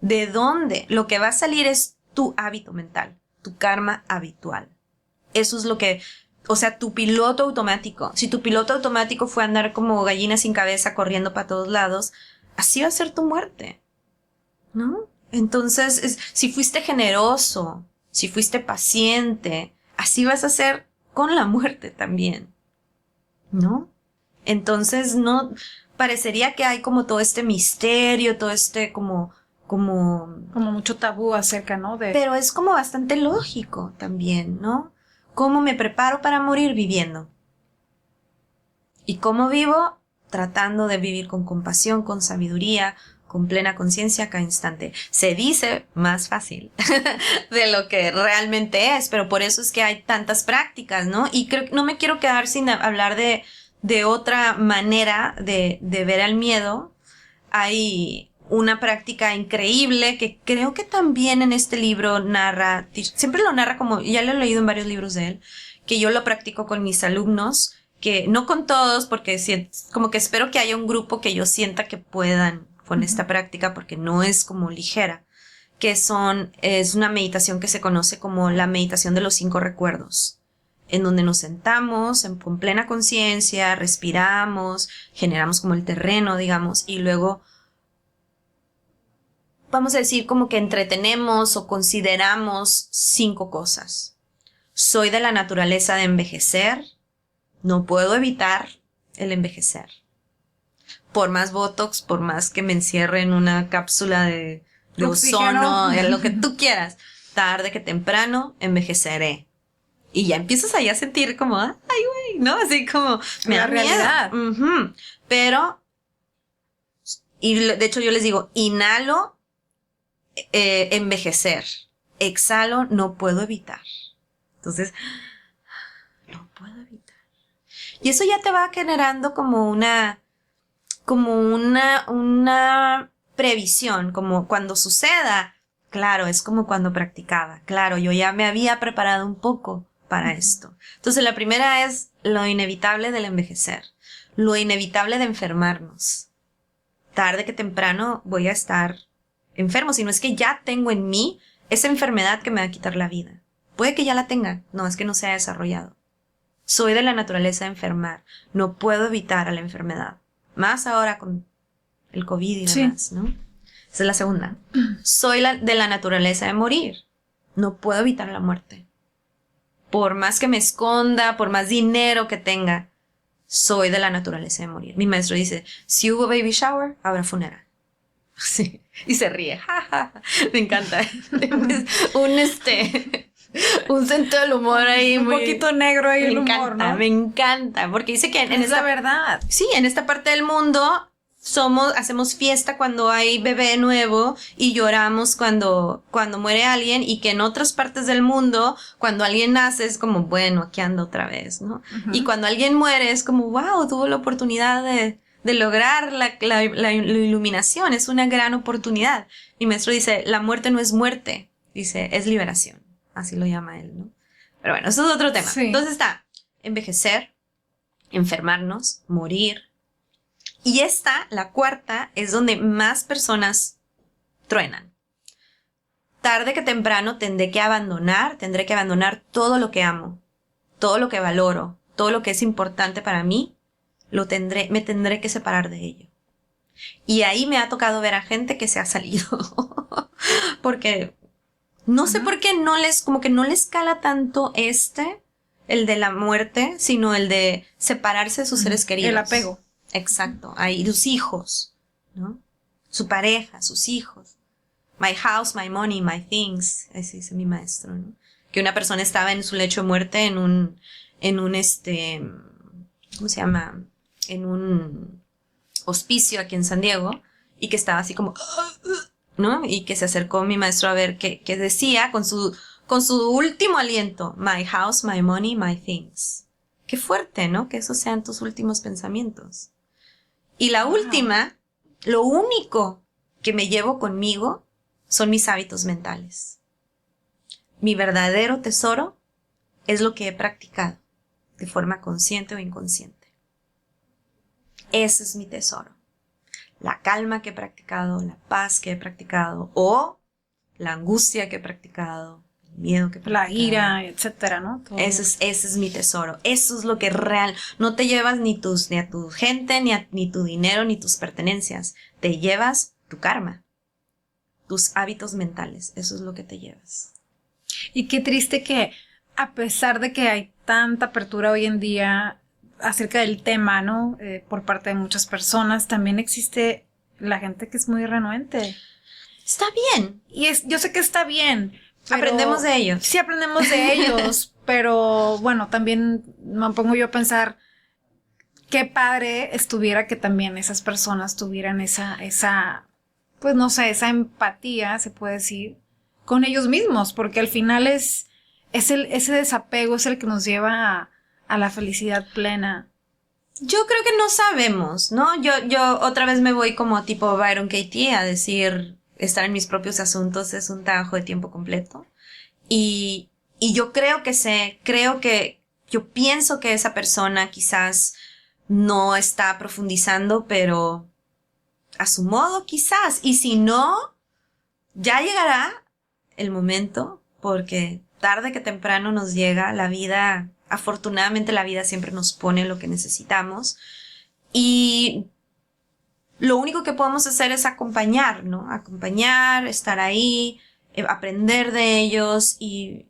¿De dónde? Lo que va a salir es tu hábito mental, tu karma habitual. Eso es lo que, o sea, tu piloto automático. Si tu piloto automático fue andar como gallina sin cabeza corriendo para todos lados, así va a ser tu muerte, ¿no? Entonces, si fuiste generoso, si fuiste paciente, así vas a ser con la muerte también, ¿no? Entonces, no, parecería que hay como todo este misterio, todo este como mucho tabú acerca, ¿no? Pero es como bastante lógico también, ¿no? ¿Cómo me preparo para morir? Viviendo. ¿Y cómo vivo? Tratando de vivir con compasión, con sabiduría, con plena conciencia cada instante. Se dice más fácil de lo que realmente es, pero por eso es que hay tantas prácticas, ¿no? Y creo que no me quiero quedar sin hablar de otra manera de ver al miedo. Hay una práctica increíble que creo que también en este libro narra, siempre lo narra como, ya lo he leído en varios libros de él, que yo lo practico con mis alumnos, que no con todos, porque como que espero que haya un grupo que yo sienta que puedan con esta práctica, porque no es como ligera, que es una meditación que se conoce como la meditación de los 5 recuerdos, en donde nos sentamos con plena conciencia, respiramos, generamos como el terreno, digamos, y luego vamos a decir como que entretenemos o consideramos 5 cosas. Soy de la naturaleza de envejecer, no puedo evitar el envejecer. Por más botox, por más que me encierre en una cápsula de ozono, lo que tú quieras, tarde que temprano envejeceré. Y ya empiezas ahí a sentir como, ay, güey, ¿no? Así como, me da realidad. Pero, y de hecho yo les digo, inhalo, envejecer. Exhalo, no puedo evitar. Entonces, no puedo evitar. Y eso ya te va generando como una previsión, como cuando suceda. Claro, es como cuando practicaba. Claro, yo ya me había preparado un poco para esto. Entonces, la primera es lo inevitable del envejecer, lo inevitable de enfermarnos. Tarde que temprano voy a estar enfermo, si no es que ya tengo en mí esa enfermedad que me va a quitar la vida. Puede que ya la tenga, no es que no se ha desarrollado. Soy de la naturaleza de enfermar, no puedo evitar a la enfermedad. Más ahora con el COVID y demás, ¿no? Esa es la segunda. Soy de la naturaleza de morir. No puedo evitar la muerte. Por más que me esconda, por más dinero que tenga, soy de la naturaleza de morir. Mi maestro dice, si hubo baby shower, habrá funeral. Sí. Y se ríe. Me encanta. Un sentido del humor ahí. Un poquito negro ahí el humor, ¿no? Me encanta. Porque dice que es la verdad. Sí, en esta parte del mundo hacemos fiesta cuando hay bebé nuevo y lloramos cuando muere alguien, y que en otras partes del mundo, cuando alguien nace, es como, bueno, aquí ando otra vez, ¿no? Uh-huh. Y cuando alguien muere es como, wow, tuvo la oportunidad de lograr la iluminación, es una gran oportunidad. Mi maestro dice, la muerte no es muerte, dice, es liberación. Así lo llama él, ¿no? Pero bueno, eso es otro tema. Sí. Entonces está envejecer, enfermarnos, morir. Y la cuarta, es donde más personas truenan. Tarde que temprano tendré que abandonar todo lo que amo, todo lo que valoro, todo lo que es importante para mí, me tendré que separar de ello. Y ahí me ha tocado ver a gente que se ha salido. Porque no sé por qué como que no les cala tanto el de la muerte, sino el de separarse de sus seres queridos. El apego. Exacto. Ahí, sus hijos, ¿no? Su pareja, sus hijos. My house, my money, my things. Así dice mi maestro, ¿no? Que una persona estaba en su lecho de muerte en un ¿cómo se llama? En un hospicio aquí en San Diego, y que estaba así como, ¿no? Y que se acercó mi maestro a ver qué decía con su último aliento, my house, my money, my things. Qué fuerte, ¿no? Que esos sean tus últimos pensamientos. Y la última, lo único que me llevo conmigo son mis hábitos mentales. Mi verdadero tesoro es lo que he practicado, de forma consciente o inconsciente. Ese es mi tesoro. La calma que he practicado, la paz que he practicado, o la angustia que he practicado, el miedo que he practicado. La ira, etcétera, ¿no? Ese es mi tesoro. Eso es lo que real. No te llevas ni a tu gente, ni tu dinero, ni tus pertenencias. Te llevas tu karma, tus hábitos mentales. Eso es lo que te llevas. Y qué triste que, a pesar de que hay tanta apertura hoy en día acerca del tema, ¿no? Por parte de muchas personas, también existe la gente que es muy renuente. Está bien. Y yo sé que está bien. Aprendemos de ellos. Sí, aprendemos de ellos, pero bueno, también me pongo yo a pensar qué padre estuviera que también esas personas tuvieran esa, pues no sé, esa empatía, se puede decir, con ellos mismos, porque al final ese desapego es el que nos lleva a la felicidad plena. Yo creo que no sabemos, ¿no? Yo otra vez me voy como tipo Byron Katie a decir, estar en mis propios asuntos es un trabajo de tiempo completo. Y yo yo pienso que esa persona quizás no está profundizando, pero a su modo quizás. Y si no, ya llegará el momento, porque tarde que temprano nos llega la vida. Afortunadamente la vida siempre nos pone lo que necesitamos, y lo único que podemos hacer es acompañar, ¿no? Acompañar, estar ahí, aprender de ellos, y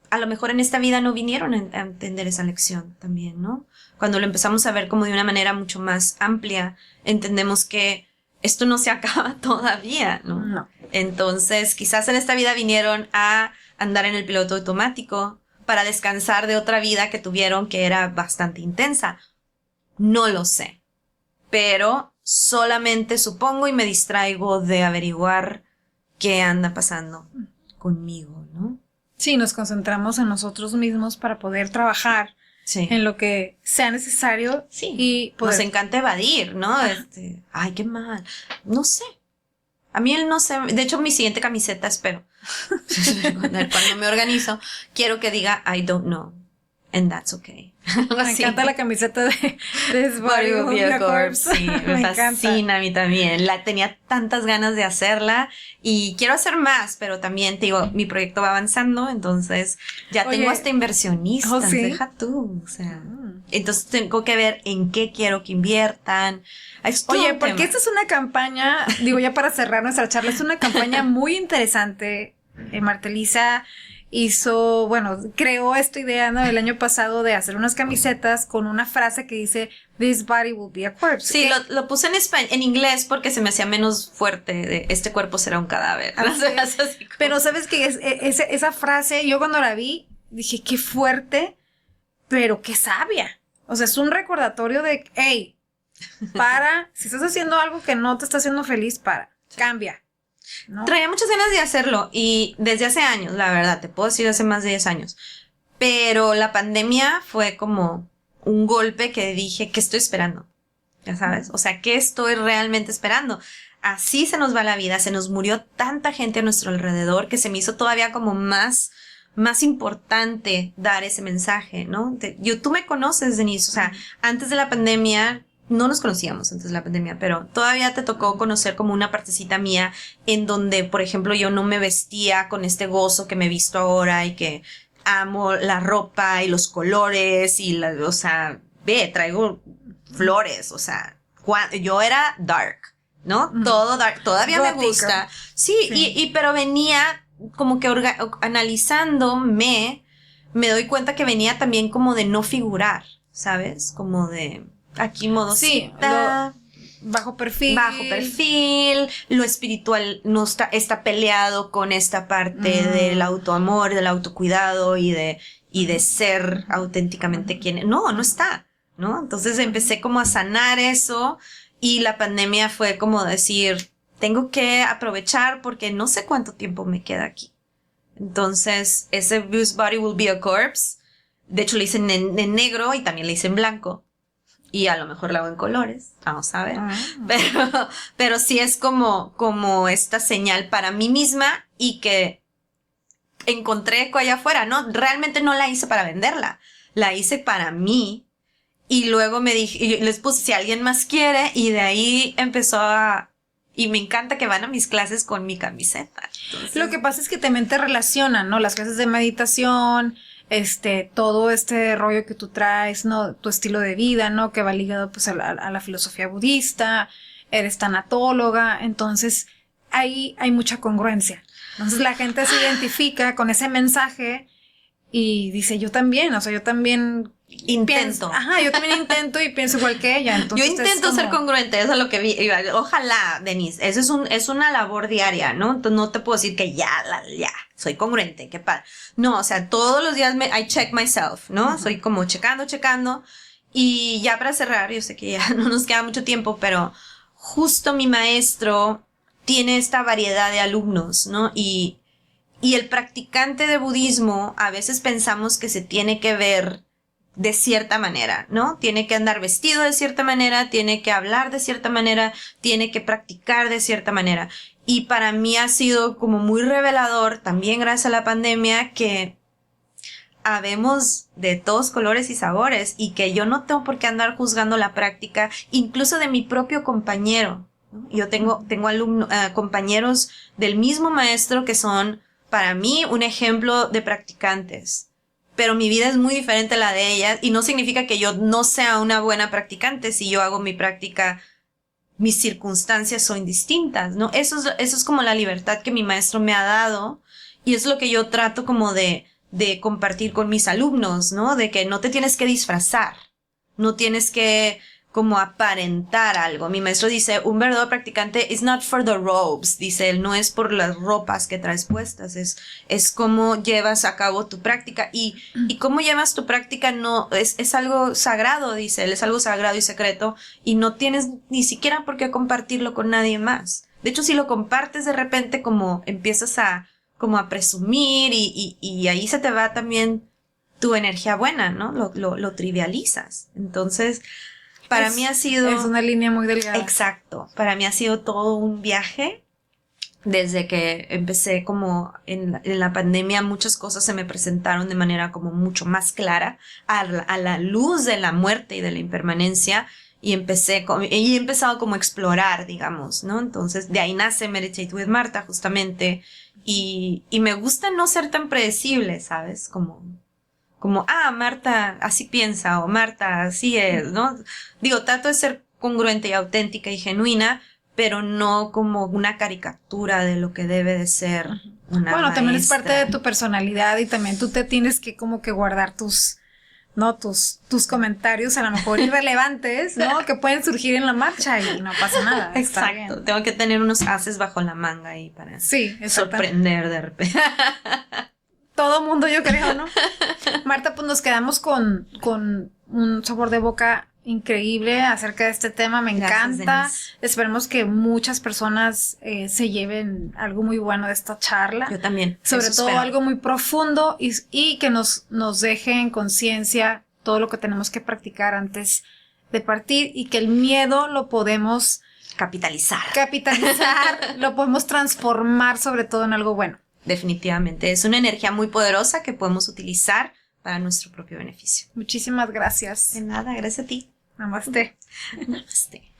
a lo mejor en esta vida no vinieron a entender esa lección también, ¿no? Cuando lo empezamos a ver como de una manera mucho más amplia, entendemos que esto no se acaba todavía, ¿no? No. Entonces, quizás en esta vida vinieron a andar en el piloto automático, para descansar de otra vida que tuvieron que era bastante intensa. No lo sé. Pero solamente supongo y me distraigo de averiguar qué anda pasando conmigo, ¿no? Sí, nos concentramos en nosotros mismos para poder trabajar Sí. en lo que sea necesario. Sí. Y poder... Nos encanta evadir, ¿no? Ay, qué mal. No sé. A mí él no sé. De hecho, mi siguiente camiseta, espero. Cuando me organizo, quiero que diga I don't know. And that's okay. Me encanta la camiseta de This Body Will Be a Corpse. Sí, me fascina a mí también. Tenía tantas ganas de hacerla y quiero hacer más, pero también te digo, mi proyecto va avanzando, entonces ya tengo hasta inversionistas, ¿sí? Deja tú, o sea, entonces tengo que ver en qué quiero que inviertan. Oye, porque esta es una campaña, digo ya para cerrar nuestra charla, es una campaña muy interesante. Marta Elisa creó esta idea, ¿no? El año pasado de hacer unas camisetas con una frase que dice This body will be a corpse. Sí, lo puse en inglés porque se me hacía menos fuerte de este cuerpo será un cadáver. Pero sabes que esa frase, yo cuando la vi, dije, qué fuerte, pero qué sabia. O sea, es un recordatorio de, hey, si estás haciendo algo que no te está haciendo feliz, cambia. ¿No? Traía muchas ganas de hacerlo y desde hace años, la verdad, te puedo decir hace más de 10 años. Pero la pandemia fue como un golpe que dije, ¿qué estoy esperando? Ya sabes, o sea, ¿qué estoy realmente esperando? Así se nos va la vida, se nos murió tanta gente a nuestro alrededor que se me hizo todavía como más importante dar ese mensaje, ¿no? Tú me conoces, Denise, o sea, antes de la pandemia... No nos conocíamos antes de la pandemia, pero todavía te tocó conocer como una partecita mía en donde, por ejemplo, yo no me vestía con este gozo que me he visto ahora y que amo la ropa y los colores y o sea, traigo flores, o sea, yo era dark, ¿no? Todo dark, todavía Gótica. Me gusta. Sí. Pero venía como que analizándome, me doy cuenta que venía también como de no figurar, ¿sabes? Como de... Aquí modosita, bajo perfil, lo espiritual no está peleado con esta parte del autoamor, del autocuidado y de ser auténticamente quien, no está, ¿no? Entonces empecé como a sanar eso y la pandemia fue como decir, tengo que aprovechar porque no sé cuánto tiempo me queda aquí. Entonces ese This Body Will Be a Corpse, de hecho le hice en negro y también le hice en blanco. Y a lo mejor la hago en colores, vamos a ver. Pero sí es como esta señal para mí misma y que encontré allá afuera, ¿no? Realmente no la hice para venderla, la hice para mí. Y luego les puse si alguien más quiere y de ahí y me encanta que van a mis clases con mi camiseta. Entonces, lo que pasa es que también te relacionan, ¿no? Las clases de meditación... todo este rollo que tú traes, ¿no? Tu estilo de vida, ¿no? Que va ligado pues a la filosofía budista, eres tanatóloga, entonces ahí hay mucha congruencia. Entonces la gente se identifica con ese mensaje y dice, yo también, o sea, yo también intento. Yo también intento y pienso igual que ella. Entonces yo intento ser congruente, eso es lo que vi. Ojalá, Denise, eso es una labor diaria, ¿no? Entonces no te puedo decir que ya, soy congruente, qué padre. No, o sea, todos los días I check myself, ¿no? Soy como checando. Y ya para cerrar, yo sé que ya no nos queda mucho tiempo, pero justo mi maestro tiene esta variedad de alumnos, ¿no? Y el practicante de budismo, a veces pensamos que se tiene que ver de cierta manera, ¿no? Tiene que andar vestido de cierta manera, tiene que hablar de cierta manera, tiene que practicar de cierta manera. Y para mí ha sido como muy revelador, también gracias a la pandemia, que habemos de todos colores y sabores y que yo no tengo por qué andar juzgando la práctica, incluso de mi propio compañero, ¿no? Yo tengo compañeros del mismo maestro que son, para mí, un ejemplo de practicantes. Pero mi vida es muy diferente a la de ellas y no significa que yo no sea una buena practicante si yo hago mi práctica, mis circunstancias son distintas, ¿no? Eso es como la libertad que mi maestro me ha dado y es lo que yo trato como de compartir con mis alumnos, ¿no? De que no te tienes que disfrazar, no tienes que como aparentar algo. Mi maestro dice, un verdadero practicante is not for the robes, dice él, no es por las ropas que traes puestas, es cómo llevas a cabo tu práctica y cómo llevas tu práctica no es algo sagrado, dice él, es algo sagrado y secreto y no tienes ni siquiera por qué compartirlo con nadie más. De hecho, si lo compartes de repente como empiezas a presumir y ahí se te va también tu energía buena, ¿no? Lo trivializas. Entonces, para mí ha sido... Es una línea muy delgada. Exacto. Para mí ha sido todo un viaje. Desde que empecé como en la pandemia, muchas cosas se me presentaron de manera como mucho más clara a la luz de la muerte y de la impermanencia. Y he empezado como a explorar, digamos, ¿no? Entonces, de ahí nace Meditate with Marta, justamente. Y me gusta no ser tan predecible, ¿sabes? Como, Marta así piensa, o Marta así es, ¿no? Digo, trato de ser congruente y auténtica y genuina, pero no como una caricatura de lo que debe de ser una Bueno, también es maestra. parte de tu personalidad y también tú te tienes que como que guardar tus comentarios a lo mejor irrelevantes, ¿no? Que pueden surgir en la marcha y no pasa nada. Está Exacto. bien. Tengo que tener unos haces bajo la manga ahí para Sí, sorprender de repente. Todo mundo, yo creo, ¿no? Marta, pues nos quedamos con un sabor de boca increíble acerca de este tema. Me Gracias, encanta. Denise. Esperemos que muchas personas se lleven algo muy bueno de esta charla. Yo también. Sobre eso todo espero. algo muy profundo y que nos deje en conciencia todo lo que tenemos que practicar antes de partir y que el miedo lo podemos Capitalizar. lo podemos transformar sobre todo en algo bueno. Definitivamente. Es una energía muy poderosa que podemos utilizar para nuestro propio beneficio. Muchísimas gracias. De nada, gracias a ti. Namaste. Namaste.